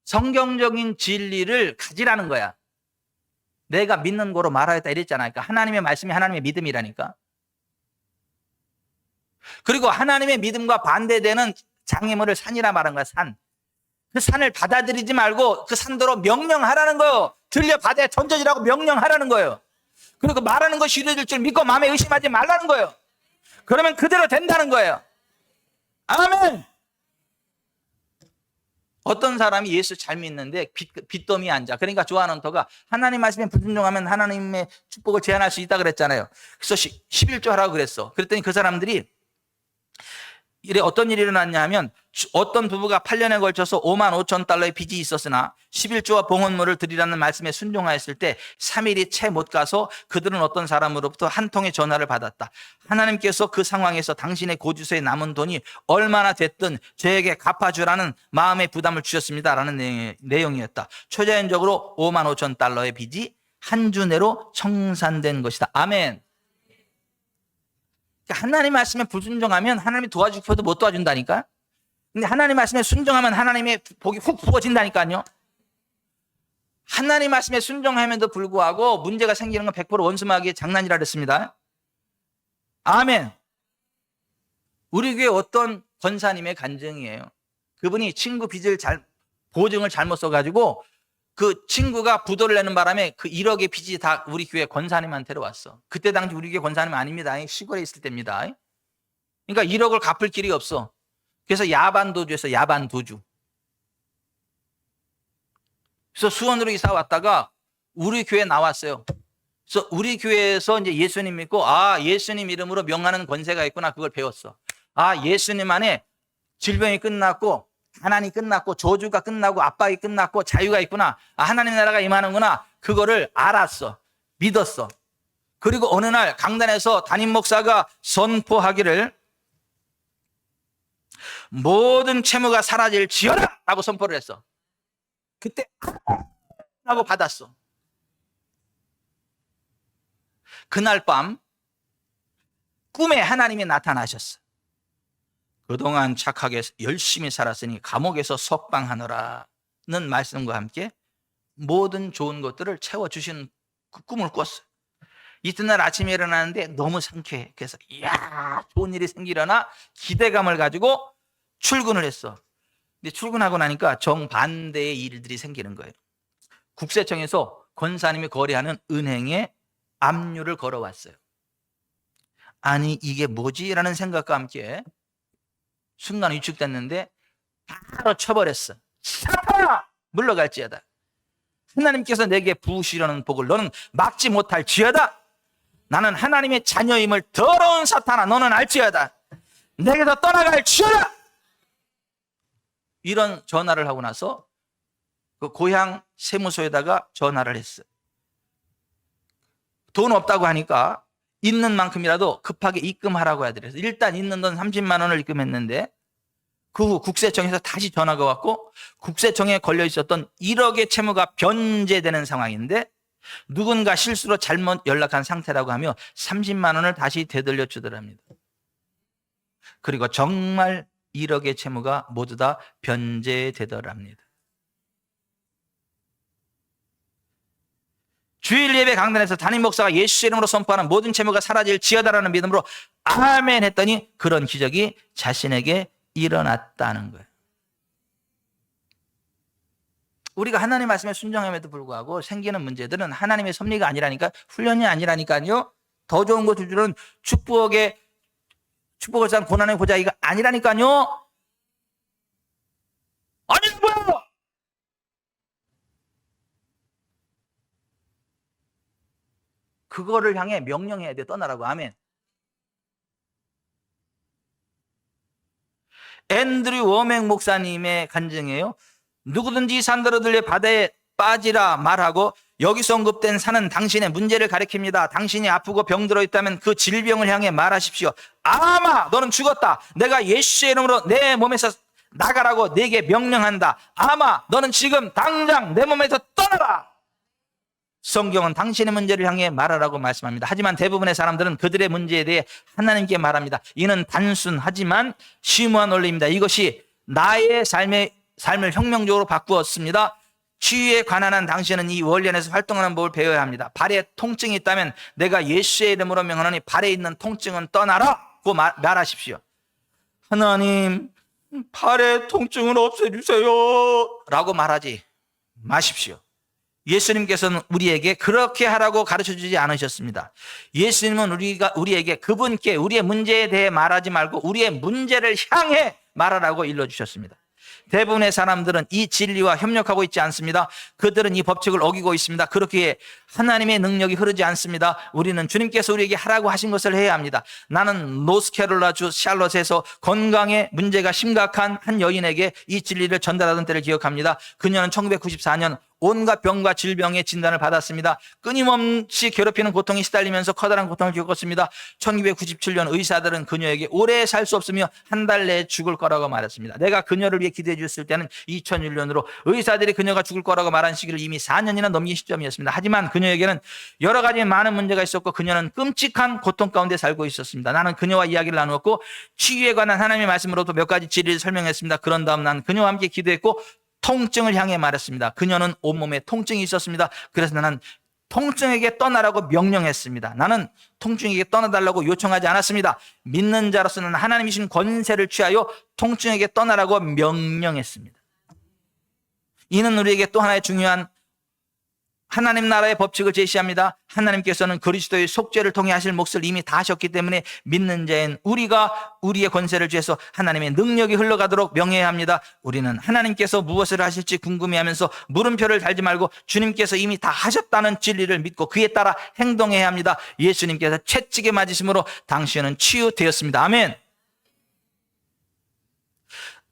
성경적인 진리를 가지라는 거야. 내가 믿는 거로 말하였다 이랬잖아요. 그러니까 하나님의 말씀이 하나님의 믿음이라니까. 그리고 하나님의 믿음과 반대되는 장애물을 산이라 말한 거야. 산. 그 산을 받아들이지 말고 그 산도로 명령하라는 거예요. 들려 바다에 던져지라고 명령하라는 거예요. 그리고 말하는 것이 이루어질 줄 믿고 마음에 의심하지 말라는 거예요. 그러면 그대로 된다는 거예요. 아멘. 어떤 사람이 예수 잘 믿는데 빚더미에 앉아. 그러니까 조한 헌터가 하나님 말씀에 불순종하면 하나님의 축복을 제한할 수 있다 그랬잖아요. 그래서 11조 하라고 그랬어. 그랬더니 그 사람들이 이래 어떤 일이 일어났냐 하면 어떤 부부가 8년에 걸쳐서 5만 5천 달러의 빚이 있었으나 11조와 봉헌물을 드리라는 말씀에 순종하였을 때 3일이 채 못 가서 그들은 어떤 사람으로부터 한 통의 전화를 받았다. 하나님께서 그 상황에서 당신의 고주서에 남은 돈이 얼마나 됐든 저에게 갚아주라는 마음의 부담을 주셨습니다. 라는 내용이었다. 초자연적으로 5만 5천 달러의 빚이 한 주 내로 청산된 것이다. 아멘. 하나님 말씀에 불순종하면 하나님이 도와주고 싶어도 못 도와준다니까. 근데 하나님 말씀에 순종하면 하나님의 복이 훅 부어진다니까요. 하나님 말씀에 순종함에도 불구하고 문제가 생기는 건 100% 원수마귀의 장난이라 그랬습니다. 아멘. 우리 교회 어떤 권사님의 간증이에요. 그분이 친구 빚을 보증을 잘못 써가지고 그 친구가 부도를 내는 바람에 그 1억의 빚이 다 우리 교회 권사님한테로 왔어. 그때 당시 우리 교회 권사님 아닙니다. 시골에 있을 때입니다. 그러니까 1억을 갚을 길이 없어. 그래서 야반도주에서 야반도주. 그래서 수원으로 이사 왔다가 우리 교회 나왔어요. 그래서 우리 교회에서 이제 예수님 믿고, 아, 예수님 이름으로 명하는 권세가 있구나. 그걸 배웠어. 아, 예수님 안에 질병이 끝났고, 가난이 끝났고, 저주가 끝나고, 압박이 끝났고, 자유가 있구나. 아, 하나님의 나라가 임하는구나. 그거를 알았어. 믿었어. 그리고 어느 날 강단에서 담임 목사가 선포하기를 모든 채무가 사라질지어다 라고 선포를 했어. 그때 라고 받았어. 그날 밤 꿈에 하나님이 나타나셨어. 그동안 착하게 열심히 살았으니 감옥에서 석방하노라는 말씀과 함께 모든 좋은 것들을 채워주시는 그 꿈을 꿨어요. 이튿날 아침에 일어나는데 너무 상쾌해. 그래서 이야, 좋은 일이 생기려나 기대감을 가지고 출근을 했어. 근데 출근하고 나니까 정반대의 일들이 생기는 거예요. 국세청에서 권사님이 거래하는 은행에 압류를 걸어왔어요. 아니 이게 뭐지? 라는 생각과 함께 순간 위축됐는데 바로 쳐버렸어. 사탄아 물러갈지어다. 하나님께서 내게 부으시려는 복을 너는 막지 못할지어다. 나는 하나님의 자녀임을 더러운 사탄아 너는 알지어다. 내게서 떠나갈지어다. 이런 전화를 하고 나서 그 고향 세무서에다가 전화를 했어요. 돈 없다고 하니까 있는 만큼이라도 급하게 입금하라고 해야 돼서 일단 있는 돈 30만 원을 입금했는데 그 후 국세청에서 다시 전화가 왔고 국세청에 걸려 있었던 1억의 채무가 변제되는 상황인데 누군가 실수로 잘못 연락한 상태라고 하며 30만 원을 다시 되돌려 주더랍니다. 그리고 정말 1억의 채무가 모두 다 변제되더랍니다. 주일 예배 강단에서 담임 목사가 예수 이름으로 선포하는 모든 채무가 사라질지어다라는 믿음으로 아멘 했더니 그런 기적이 자신에게 일어났다는 거예요. 우리가 하나님 말씀에 순종함에도 불구하고 생기는 문제들은 하나님의 섭리가 아니라니까, 훈련이 아니라니까요. 더 좋은 거 주주는 축복을 산 고난의 보자기가 아니라니까요. 아니 뭐야? 그거를 향해 명령해야 돼. 떠나라고. 아멘. 앤드류 워맥 목사님의 간증이에요. 누구든지 산더러 들려 바다에 빠지라 말하고 여기서 언급된 산은 당신의 문제를 가리킵니다. 당신이 아프고 병들어 있다면 그 질병을 향해 말하십시오. 아마 너는 죽었다. 내가 예수의 이름으로 내 몸에서 나가라고 내게 명령한다. 아마 너는 지금 당장 내 몸에서 떠나라. 성경은 당신의 문제를 향해 말하라고 말씀합니다. 하지만 대부분의 사람들은 그들의 문제에 대해 하나님께 말합니다. 이는 단순하지만 심오한 원리입니다. 이것이 나의 삶을 혁명적으로 바꾸었습니다. 치유에 관한 당신은 이 원리 안에서 활동하는 법을 배워야 합니다. 발에 통증이 있다면 내가 예수의 이름으로 명하노니 발에 있는 통증은 떠나라고 말하십시오. 하나님, 발의 통증을 없애주세요 라고 말하지 마십시오. 예수님께서는 우리에게 그렇게 하라고 가르쳐주지 않으셨습니다. 예수님은 우리에게 그분께 우리의 문제에 대해 말하지 말고 우리의 문제를 향해 말하라고 일러주셨습니다. 대부분의 사람들은 이 진리와 협력하고 있지 않습니다. 그들은 이 법칙을 어기고 있습니다. 그렇기에 하나님의 능력이 흐르지 않습니다. 우리는 주님께서 우리에게 하라고 하신 것을 해야 합니다. 나는 노스캐롤라주 샬럿에서 건강에 문제가 심각한 한 여인에게 이 진리를 전달하던 때를 기억합니다. 그녀는 1994년 온갖 병과 질병의 진단을 받았습니다. 끊임없이 괴롭히는 고통에 시달리면서 커다란 고통을 겪었습니다. 1997년 의사들은 그녀에게 오래 살 수 없으며 한 달 내에 죽을 거라고 말했습니다. 내가 그녀를 위해 기도해 줬을 때는 2001년으로 의사들이 그녀가 죽을 거라고 말한 시기를 이미 4년이나 넘긴 시점이었습니다. 하지만 그녀에게는 여러 가지 많은 문제가 있었고 그녀는 끔찍한 고통 가운데 살고 있었습니다. 나는 그녀와 이야기를 나누었고 치유에 관한 하나님의 말씀으로도 몇 가지 진리를 설명했습니다. 그런 다음 난 그녀와 함께 기도했고 통증을 향해 말했습니다. 그녀는 온몸에 통증이 있었습니다. 그래서 나는 통증에게 떠나라고 명령했습니다. 나는 통증에게 떠나달라고 요청하지 않았습니다. 믿는 자로서는 하나님이신 권세를 취하여 통증에게 떠나라고 명령했습니다. 이는 우리에게 또 하나의 중요한 하나님 나라의 법칙을 제시합니다. 하나님께서는 그리스도의 속죄를 통해 하실 몫을 이미 다 하셨기 때문에 믿는 자인 우리가 우리의 권세를 취해서 하나님의 능력이 흘러가도록 명해야 합니다. 우리는 하나님께서 무엇을 하실지 궁금해하면서 물음표를 달지 말고 주님께서 이미 다 하셨다는 진리를 믿고 그에 따라 행동해야 합니다. 예수님께서 채찍에 맞으심으로 당신은 치유되었습니다. 아멘.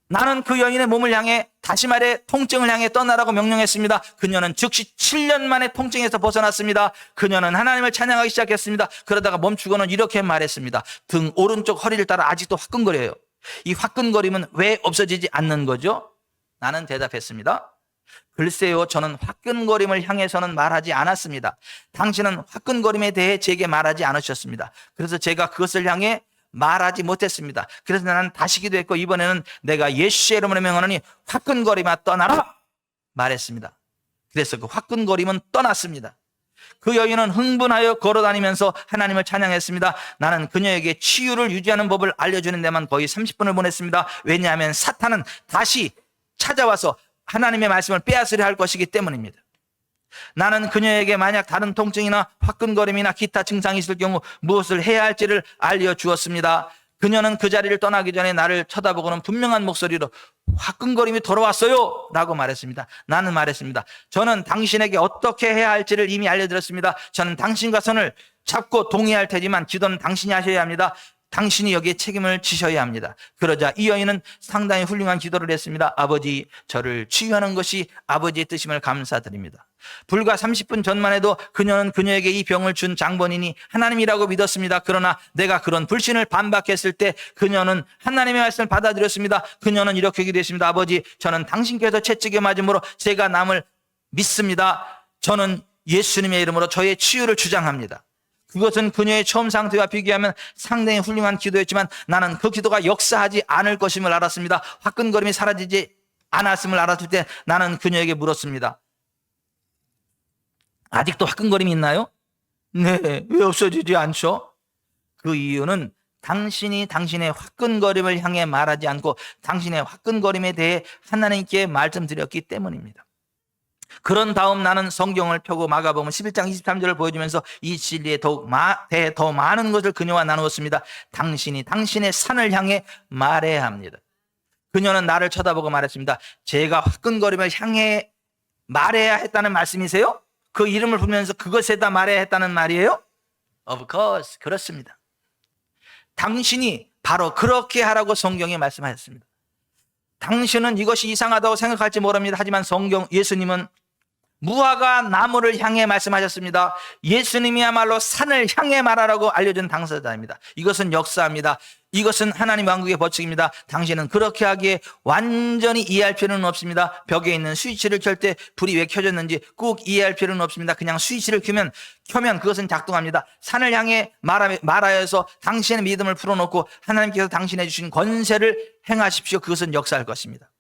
나는 그 여인의 몸을 향해, 다시 말해 통증을 향해 떠나라고 명령했습니다. 그녀는 즉시 7년 만에 통증에서 벗어났습니다. 그녀는 하나님을 찬양하기 시작했습니다. 그러다가 멈추고는 이렇게 말했습니다. 등 오른쪽 허리를 따라 아직도 화끈거려요. 이 화끈거림은 왜 없어지지 않는 거죠? 나는 대답했습니다. 글쎄요, 저는 화끈거림을 향해서는 말하지 않았습니다. 당신은 화끈거림에 대해 제게 말하지 않으셨습니다. 그래서 제가 그것을 향해 말하지 못했습니다. 그래서 나는 다시 기도했고 이번에는 내가 예수의 이름으로 명하노니 화끈거림아 떠나라 말했습니다. 그래서 그 화끈거림은 떠났습니다. 그 여인은 흥분하여 걸어다니면서 하나님을 찬양했습니다. 나는 그녀에게 치유를 유지하는 법을 알려주는 데만 거의 30분을 보냈습니다. 왜냐하면 사탄은 다시 찾아와서 하나님의 말씀을 빼앗으려 할 것이기 때문입니다. 나는 그녀에게 만약 다른 통증이나 화끈거림이나 기타 증상이 있을 경우 무엇을 해야 할지를 알려주었습니다. 그녀는 그 자리를 떠나기 전에 나를 쳐다보고는 분명한 목소리로 화끈거림이 돌아왔어요 라고 말했습니다. 나는 말했습니다. 저는 당신에게 어떻게 해야 할지를 이미 알려드렸습니다. 저는 당신과 손을 잡고 동의할 테지만 기도는 당신이 하셔야 합니다. 당신이 여기에 책임을 지셔야 합니다. 그러자 이 여인은 상당히 훌륭한 기도를 했습니다. 아버지, 저를 치유하는 것이 아버지의 뜻임을 감사드립니다. 불과 30분 전만 해도 그녀는 그녀에게 이 병을 준 장본인이 하나님이라고 믿었습니다. 그러나 내가 그런 불신을 반박했을 때 그녀는 하나님의 말씀을 받아들였습니다. 그녀는 이렇게 기도했습니다. 아버지, 저는 당신께서 채찍에 맞음으로 제가 남을 믿습니다. 저는 예수님의 이름으로 저의 치유를 주장합니다. 그것은 그녀의 처음 상태와 비교하면 상당히 훌륭한 기도였지만 나는 그 기도가 역사하지 않을 것임을 알았습니다. 화끈거림이 사라지지 않았음을 알았을 때 나는 그녀에게 물었습니다. 아직도 화끈거림이 있나요? 네, 왜 없어지지 않죠? 그 이유는 당신이 당신의 화끈거림을 향해 말하지 않고 당신의 화끈거림에 대해 하나님께 말씀드렸기 때문입니다. 그런 다음 나는 성경을 펴고 마가복음 11장 23절을 보여주면서 이 진리에 대해 더 많은 것을 그녀와 나누었습니다. 당신이 당신의 산을 향해 말해야 합니다. 그녀는 나를 쳐다보고 말했습니다. 제가 화끈거림을 향해 말해야 했다는 말씀이세요? 그 이름을 부르면서 그것에다 말해야 했다는 말이에요? Of course, 그렇습니다. 당신이 바로 그렇게 하라고 성경에 말씀하셨습니다. 당신은 이것이 이상하다고 생각할지 모릅니다. 하지만 예수님은 무화과 나무를 향해 말씀하셨습니다. 예수님이야말로 산을 향해 말하라고 알려준 당사자입니다. 이것은 역사입니다. 이것은 하나님 왕국의 법칙입니다. 당신은 그렇게 하기에 완전히 이해할 필요는 없습니다. 벽에 있는 스위치를 켤 때 불이 왜 켜졌는지 꼭 이해할 필요는 없습니다. 그냥 스위치를 켜면 그것은 작동합니다. 산을 향해 말하여서 당신의 믿음을 풀어놓고 하나님께서 당신에 주신 권세를 행하십시오. 그것은 역사할 것입니다.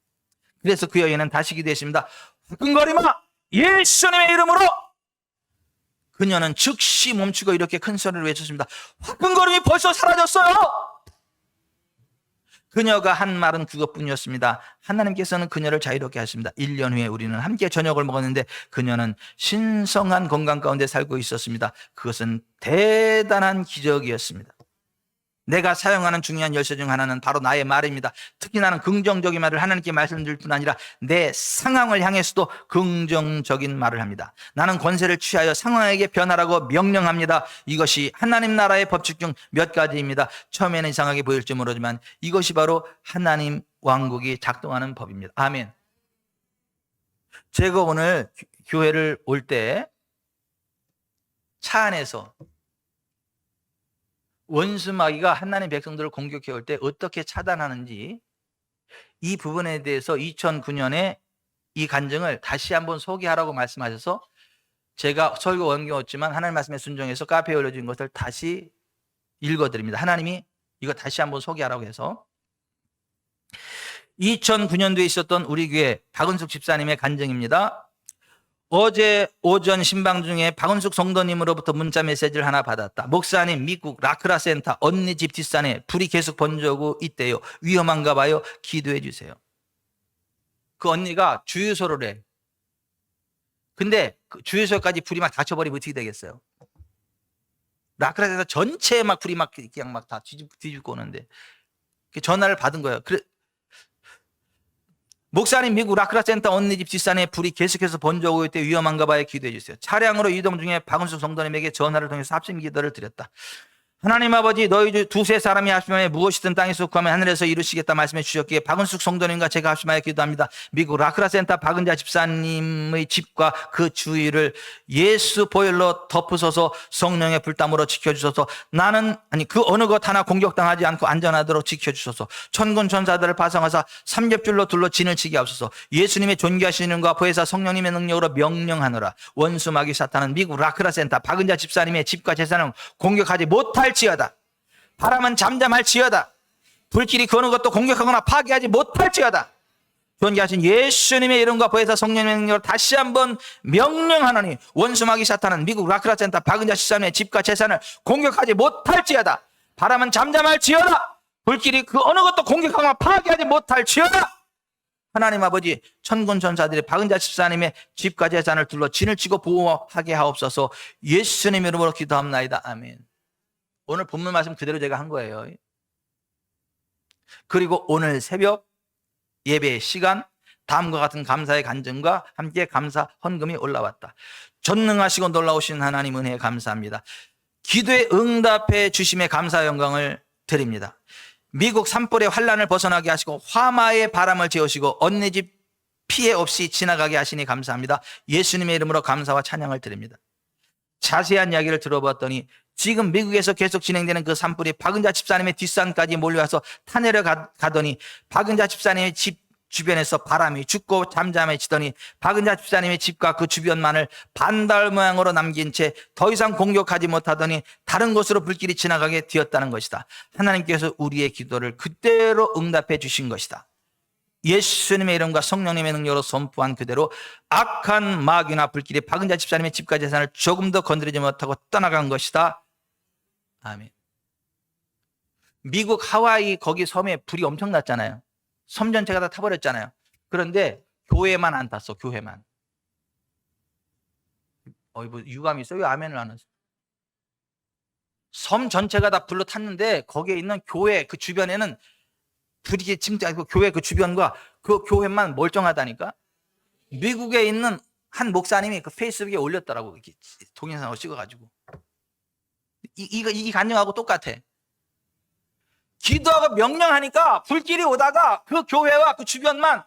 그래서 그 여인은 다시 기도했습니다. 화끈거림아, 예수님의 이름으로. 그녀는 즉시 멈추고 이렇게 큰 소리를 외쳤습니다. 화끈거림이 벌써 사라졌어요. 그녀가 한 말은 그것뿐이었습니다. 하나님께서는 그녀를 자유롭게 하셨습니다. 1년 후에 우리는 함께 저녁을 먹었는데 그녀는 신성한 건강 가운데 살고 있었습니다. 그것은 대단한 기적이었습니다. 내가 사용하는 중요한 열쇠 중 하나는 바로 나의 말입니다. 특히 나는 긍정적인 말을 하나님께 말씀드릴 뿐 아니라 내 상황을 향해서도 긍정적인 말을 합니다. 나는 권세를 취하여 상황에게 변하라고 명령합니다. 이것이 하나님 나라의 법칙 중 몇 가지입니다. 처음에는 이상하게 보일지 모르지만 이것이 바로 하나님 왕국이 작동하는 법입니다. 아멘. 제가 오늘 교회를 올 때 차 안에서 원수 마귀가 하나님 백성들을 공격해 올 때 어떻게 차단하는지 이 부분에 대해서 2009년에 이 간증을 다시 한번 소개하라고 말씀하셔서 제가 설교 원경었지만 하나님 말씀에 순종해서 카페에 올려준 것을 다시 읽어드립니다. 하나님이 이거 다시 한번 소개하라고 해서 2009년도에 있었던 우리 교회 박은숙 집사님의 간증입니다. 어제 오전 신방 중에 박은숙 성도님으로부터 문자 메시지를 하나 받았다. 목사님, 미국 라크라 센터 언니 집 뒷산에 불이 계속 번져오고 있대요. 위험한가 봐요. 기도해 주세요. 그 언니가 주유소를 해. 근데 그 주유소까지 불이 막 닫혀버리면 어떻게 되겠어요? 라크라센터 전체에 막 불이 막 그냥 막 다 뒤집고 오는데 전화를 받은 거예요. 그래, 목사님, 미국 라크라센터 언니 집 뒷산에 불이 계속해서 번져오고 있대 위험한가 봐요. 기도해 주세요. 차량으로 이동 중에 박은숙 성도님에게 전화를 통해서 합심 기도를 드렸다. 하나님 아버지, 너희 주 두세 사람이 합심하여 무엇이든 땅에서 구하면 하늘에서 이루시겠다 말씀해 주셨기에 박은숙 성도님과 제가 합심하여 기도합니다. 미국 라크라센터 박은자 집사님의 집과 그 주위를 예수 보혈로 덮으소서. 성령의 불담으로 지켜주소서. 나는 그 어느 것 하나 공격당하지 않고 안전하도록 지켜주소서. 천군 천사들을 파송하사 삼겹줄로 둘러 진을 치게 하소서. 예수님의 존귀하신 이름과 보혜사 성령님의 능력으로 명령하노라. 원수 마귀 사탄은 미국 라크라센터 박은자 집사님의 집과 재산을 공격하지 못할지어다. 바람은 잠잠할지어다. 불길이 그 어느 것도 공격하거나 파괴하지 못할지어다. 존귀하신 예수님의 이름과 보혜사 성령님의 능력으로 다시 한번 명령하노니 원수 마귀 사탄은 미국 라크라센터 박은자 집사님의 집과 재산을 공격하지 못할지어다. 바람은 잠잠할지어다. 불길이 그 어느 것도 공격하거나 파괴하지 못할지어다. 하나님 아버지, 천군 전사들이 박은자 집사님의 집과 재산을 둘러 진을 치고 보호하게 하옵소서. 예수님 이름으로 기도합나이다. 아멘. 오늘 본문 말씀 그대로 제가 한 거예요. 그리고 오늘 새벽 예배의 시간, 다음과 같은 감사의 간증과 함께 감사 헌금이 올라왔다. 전능하시고 놀라우신 하나님 은혜에 감사합니다. 기도에 응답해 주심에 감사 영광을 드립니다. 미국 산불의 환란을 벗어나게 하시고 화마의 바람을 재우시고 언니 집 피해 없이 지나가게 하시니 감사합니다. 예수님의 이름으로 감사와 찬양을 드립니다. 자세한 이야기를 들어봤더니 지금 미국에서 계속 진행되는 그 산불이 박은자 집사님의 뒷산까지 몰려와서 타내려 가더니 박은자 집사님의 집 주변에서 바람이 죽고 잠잠해지더니 박은자 집사님의 집과 그 주변만을 반달 모양으로 남긴 채 더 이상 공격하지 못하더니 다른 곳으로 불길이 지나가게 되었다는 것이다. 하나님께서 우리의 기도를 그대로 응답해 주신 것이다. 예수님의 이름과 성령님의 능력으로 선포한 그대로 악한 마귀나 불길이 박은자 집사님의 집과 재산을 조금 더 건드리지 못하고 떠나간 것이다. 아멘. 미국 하와이 거기 섬에 불이 엄청 났잖아요. 섬 전체가 다 타버렸잖아요. 그런데 교회만 안 탔어. 교회만. 뭐 유감이 있어요? 왜 아멘을 안 하세요? 섬 전체가 다 불로 탔는데 거기에 있는 교회 그 주변에는 불이 침대 아니고 교회 그 주변과 그 교회만 멀쩡하다니까. 미국에 있는 한 목사님이 그 페이스북에 올렸더라고. 이렇게 동영상을 찍어가지고. 이 간증하고 똑같아. 기도하고 명령하니까 불길이 오다가 그 교회와 그 주변만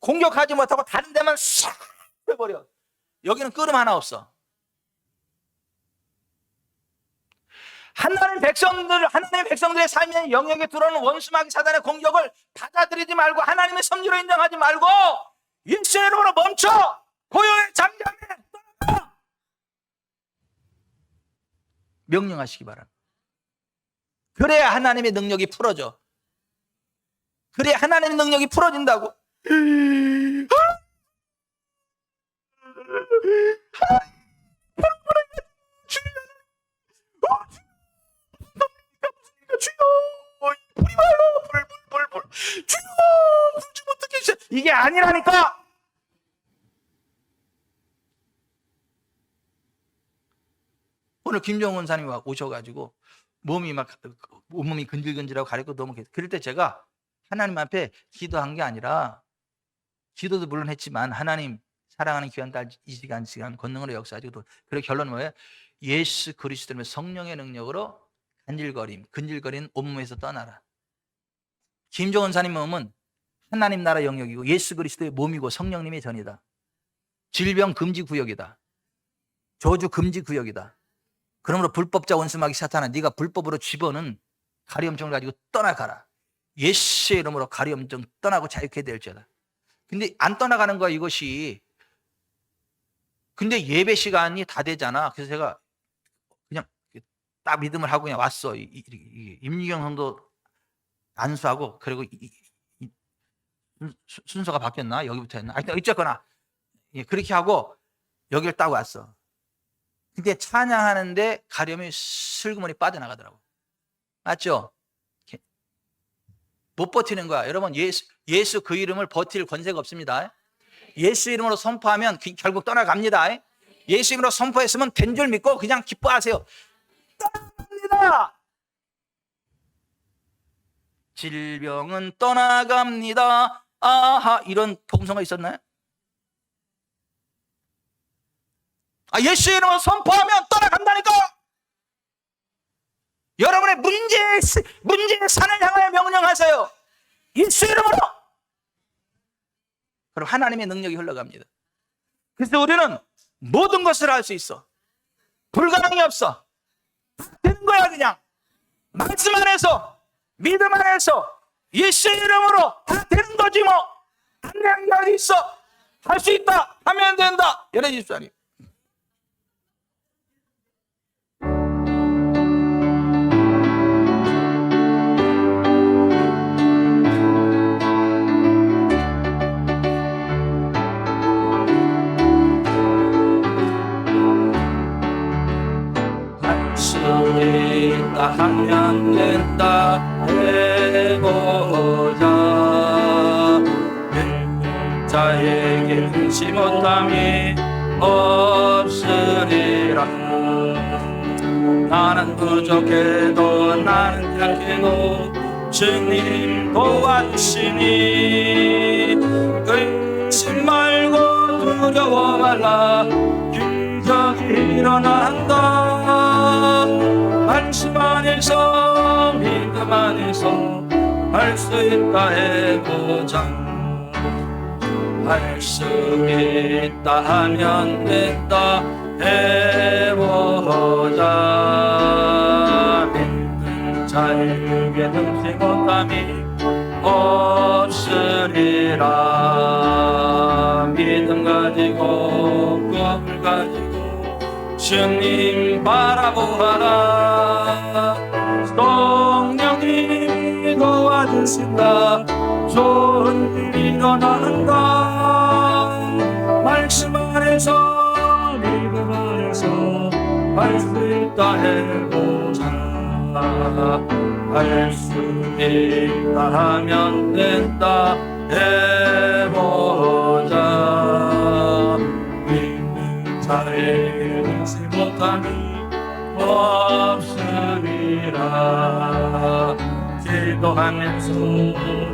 공격하지 못하고 다른 데만 싹 해버려. 여기는 끄름 하나 없어. 하나님의 백성들의 삶의 영역에 들어오는 원수마귀 사단의 공격을 받아들이지 말고 하나님의 섭리로 인정하지 말고 예수의 이름으로 멈춰. 고요해, 잠잠해, 떠나가. 명령하시기 바랍니다. 그래야 하나님의 능력이 풀어져. 그래야 하나님의 능력이 풀어진다고. 이게 아니라니까. 오늘 김정은 사님이 오셔가지고 온몸이 근질근질하고 가렵고 너무 그럴 때 제가 하나님 앞에 기도한 게 아니라 기도도 물론 했지만 하나님 사랑하는 귀한 딸 이 시간 권능으로 역사하시고 그리고 결론은 뭐예요? 예수 그리스도의 성령의 능력으로 근질거리는 온몸에서 떠나라. 김정은 사님 몸은 하나님 나라 영역이고 예수 그리스도의 몸이고 성령님의 전이다. 질병 금지 구역이다. 저주 금지 구역이다. 그러므로 불법자 원수마귀 사탄아, 네가 불법으로 집어는 가리엄증을 가지고 떠나가라. 예수의 이름으로 가리엄증 떠나고 자유케 될지어다. 근데 안 떠나가는 거야 이것이. 근데 예배 시간이 다 되잖아. 그래서 제가 그냥 딱 믿음을 하고 그냥 왔어. 임유경 성도 안수하고 그리고 순서가 바뀌었나? 여기부터 했나? 어쨌거나 그렇게 하고 여기를 딱 왔어. 근데 찬양하는데 가렴이 슬그머니 빠져나가더라고. 맞죠? 못 버티는 거야. 여러분, 예수 그 이름을 버틸 권세가 없습니다. 예수 이름으로 선포하면 결국 떠나갑니다. 예수 이름으로 선포했으면 된 줄 믿고 그냥 기뻐하세요. 떠나갑니다. 질병은 떠나갑니다. 아하, 이런 복음서가 있었나요? 예수 이름으로 선포하면 떠나간다니까. 여러분의 문제의 산을 향하여 명령하세요. 예수 이름으로. 그럼 하나님의 능력이 흘러갑니다. 그래서 우리는 모든 것을 할 수 있어. 불가능이 없어. 되는 거야. 그냥 말씀 안에서, 믿음 안에서, 예수 이름으로 다 되는 거지 뭐. 안 되는 게 어디 있어. 할 수 있다 하면 된다. 열애 집사님, 하면 된다 해보자. 자에게 능치 못함이 없으리라. 나는 부족해도 나는 약해도 주님 도와주시니 의심 말고 두려워 말라. 기적이 일어난다. 말씀 안에서 믿음 안에서 할 수 있다 해보자. 할 수 있다 하면 된다 해보자. 믿는 자에게 능치 못함이 없으리라. 믿음 가지고 꿈을 가지고 주님 바라보아라. 성령님이 도와주신다. 좋은 일이 일어난다. 말씀 안에서 믿음 안에서 할 수 있다 해보자. 할 수 있다 하면 된다 해보자. 믿는 자에게 능치 못함이 없으리라. 기도하면서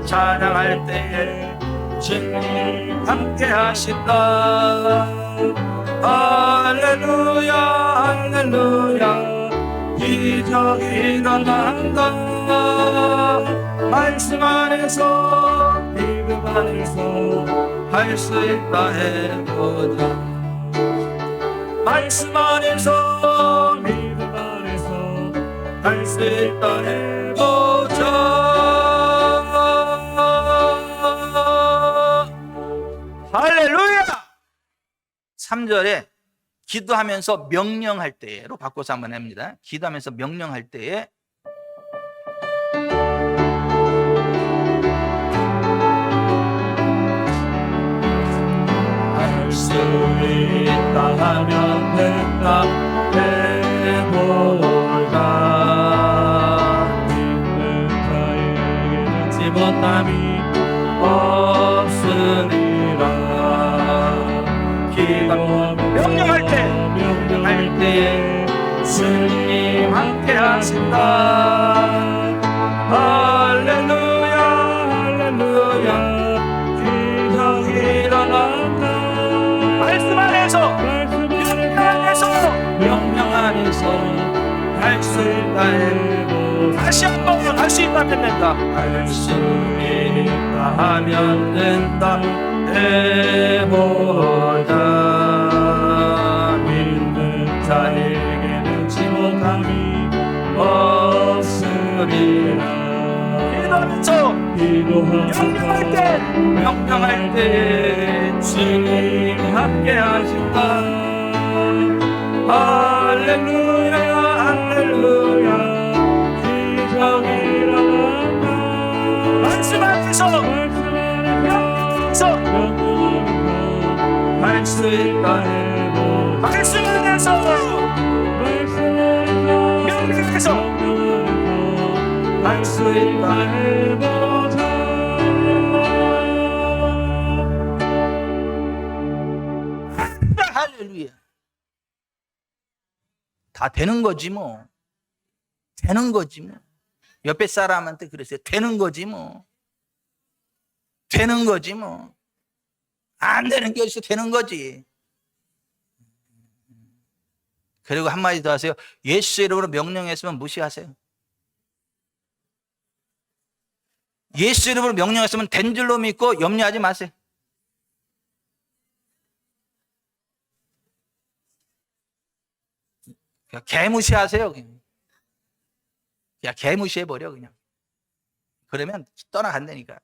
찬양할 때에 주님 함께 하신다. 할렐루야 할렐루야. 기적이 일어난다. 말씀 안에서 믿음 안에서 할 수 있다 해보자. 말씀 안에서 믿음 안에서 할 수 있다 해보자. 할렐루야. 3절에 기도하면서 명령할 때로 바꿔서 한번 합니다. 기도하면서 명령할 때에 할 수 있다 하면 된다 해보자. 믿는 자에게 능치 못함이 없으리라. 명령할 때에 주님 함께 하신다. 할렐루야 할렐루야. 기적이 일어난다. 말씀 안에서 명령 안에서 할 수 있다 해보자. 다시 한번 할 수 있다면 된다. 할 수 있다 하면 된다 해보자. 믿는 자에게 능치 못함이 없으리라. 명령할 때 주님 함께 하신다. 할렐루야 할렐루야. 기적이 일어난다. 말씀 안에서 할 수 있다 해보자. 말씀 안에서 명령해서 할 수 있다 해보자. 할렐루야. 다 되는 거지 뭐. 되는 거지 뭐. 옆에 사람한테 그랬어요. 되는 거지 뭐. 되는 거지 뭐. 안 되는 게 어디서 되는 거지. 그리고 한마디 더 하세요. 예수 이름으로 명령했으면 무시하세요. 예수 이름으로 명령했으면 된 줄로 믿고 염려하지 마세요. 그냥 개무시하세요. 그냥 개무시해버려 그냥. 그러면 떠나간다니까.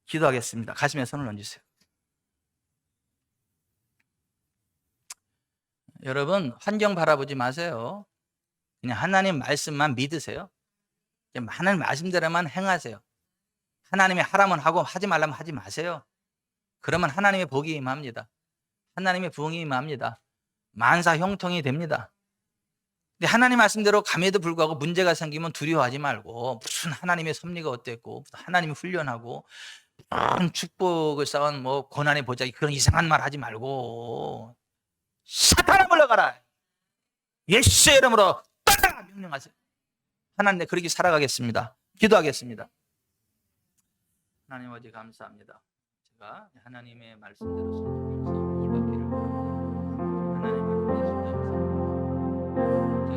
기도하겠습니다. 가슴에 손을 얹으세요. 여러분 환경 바라보지 마세요. 그냥 하나님 말씀만 믿으세요. 하나님 말씀대로만 행하세요. 하나님이 하라면 하고 하지 말라면 하지 마세요. 그러면 하나님의 복이 임합니다. 하나님의 부흥이 임합니다. 만사 형통이 됩니다. 근데 하나님 말씀대로 감에도 불구하고 문제가 생기면 두려워하지 말고 무슨 하나님의 섭리가 어땠고 하나님이 훈련하고 축복을 쌓은 뭐 고난의 보자기 그런 이상한 말 하지 말고 사탄아 물러가라. 예수의 이름으로 떠나라 명령하세요. 하나님 그렇게 살아가겠습니다. 기도하겠습니다. 하나님 아버지 감사합니다. 제가 하나님의 말씀대로 순종해서 복을 받기를 하나님의 말씀대로 제가 하나님의 말씀대로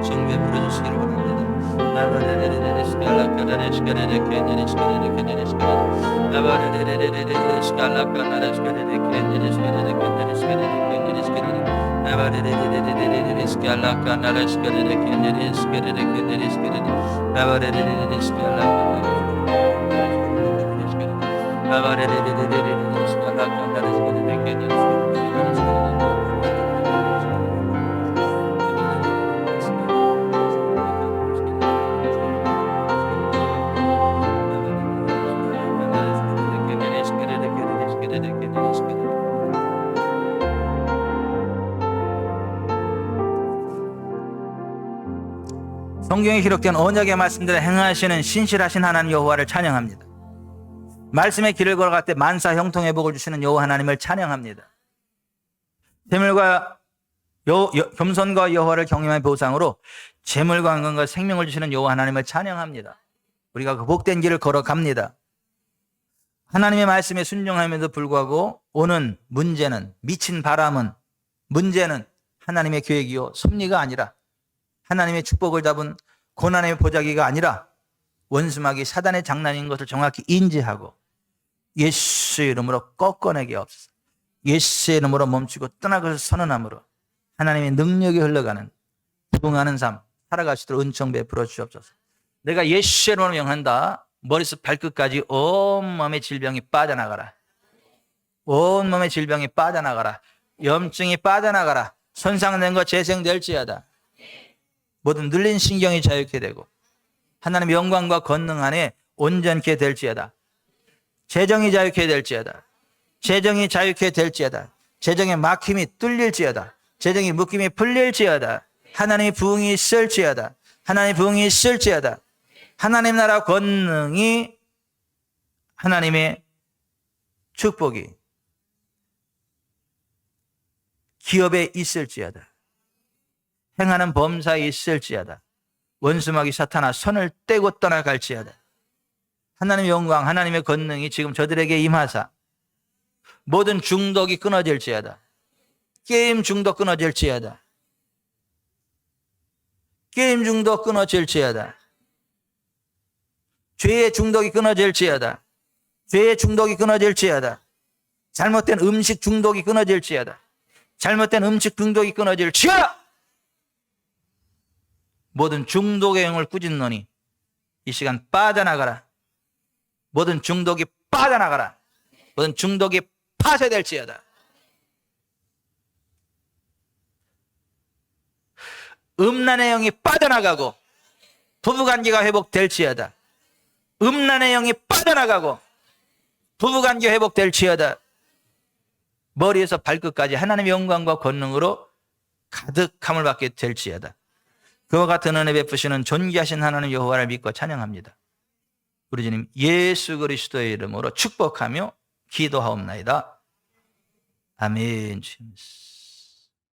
정부에 부려주시기를 원합니다. 성경에 기록된 언약의 말씀대로 행하시는 신실하신 하나님 여호와를 찬양합니다. 말씀의 길을 걸어갈 때 만사 형통의 복을 주시는 여호와 하나님을 찬양합니다. 재물과 겸손과 여호와를 경외함의 보상으로 재물과 건강과 생명을 주시는 여호와 하나님을 찬양합니다. 우리가 그 복된 길을 걸어갑니다. 하나님의 말씀에 순종함에도 불구하고 오는 문제는 미친 바람은 문제는 하나님의 계획이요 섭리가 아니라 하나님의 축복을 잡은 고난의 보자기가 아니라 원수마귀 사단의 장난인 것을 정확히 인지하고 예수의 이름으로 꺾어내게 없어서 예수의 이름으로 멈추고 떠날 것을 선언함으로 하나님의 능력이 흘러가는 부흥하는 삶 살아갈 수 있도록 은총 베풀어 주옵소서. 내가 예수의 이름으로 명한다. 머리부터 발끝까지 온몸의 질병이 빠져나가라. 온몸의 질병이 빠져나가라. 염증이 빠져나가라. 손상된 것 재생될지어다. 모든 눌린 신경이 자유케 되고 하나님의 영광과 권능 안에 온전케 될지어다. 재정이 자유케 될지어다. 재정이 자유케 될지어다. 재정의 막힘이 뚫릴지어다. 재정의 묶임이 풀릴지어다. 하나님의 부흥이 있을지어다. 하나님의 부흥이 있을지어다. 하나님 나라 권능이 하나님의 축복이 기업에 있을지어다. 행하는 범사에 있을지어다. 원수마귀 사탄아 손을 떼고 떠나갈지어다. 하나님의 영광 하나님의 권능이 지금 저들에게 임하사 모든 중독이 끊어질지어다. 게임 중독 끊어질지어다. 게임 중독 끊어질지어다. 죄의 중독이 끊어질지어다. 죄의 중독이 끊어질지어다. 잘못된 음식 중독이 끊어질지어다. 잘못된 음식 중독이 끊어질지어다. 모든 중독의 영을 꾸짖노니 이 시간 빠져나가라. 모든 중독이 빠져나가라. 모든 중독이 파쇄될지어다. 음란의 영이 빠져나가고 부부관계가 회복될지어다. 음란의 영이 빠져나가고 부부관계 회복될지어다. 머리에서 발끝까지 하나님의 영광과 권능으로 가득함을 받게 될지어다. 그와 같은 은혜 베푸시는 존귀하신 하나님 여호와를 믿고 찬양합니다. 우리 주님 예수 그리스도의 이름으로 축복하며 기도하옵나이다. 아멘.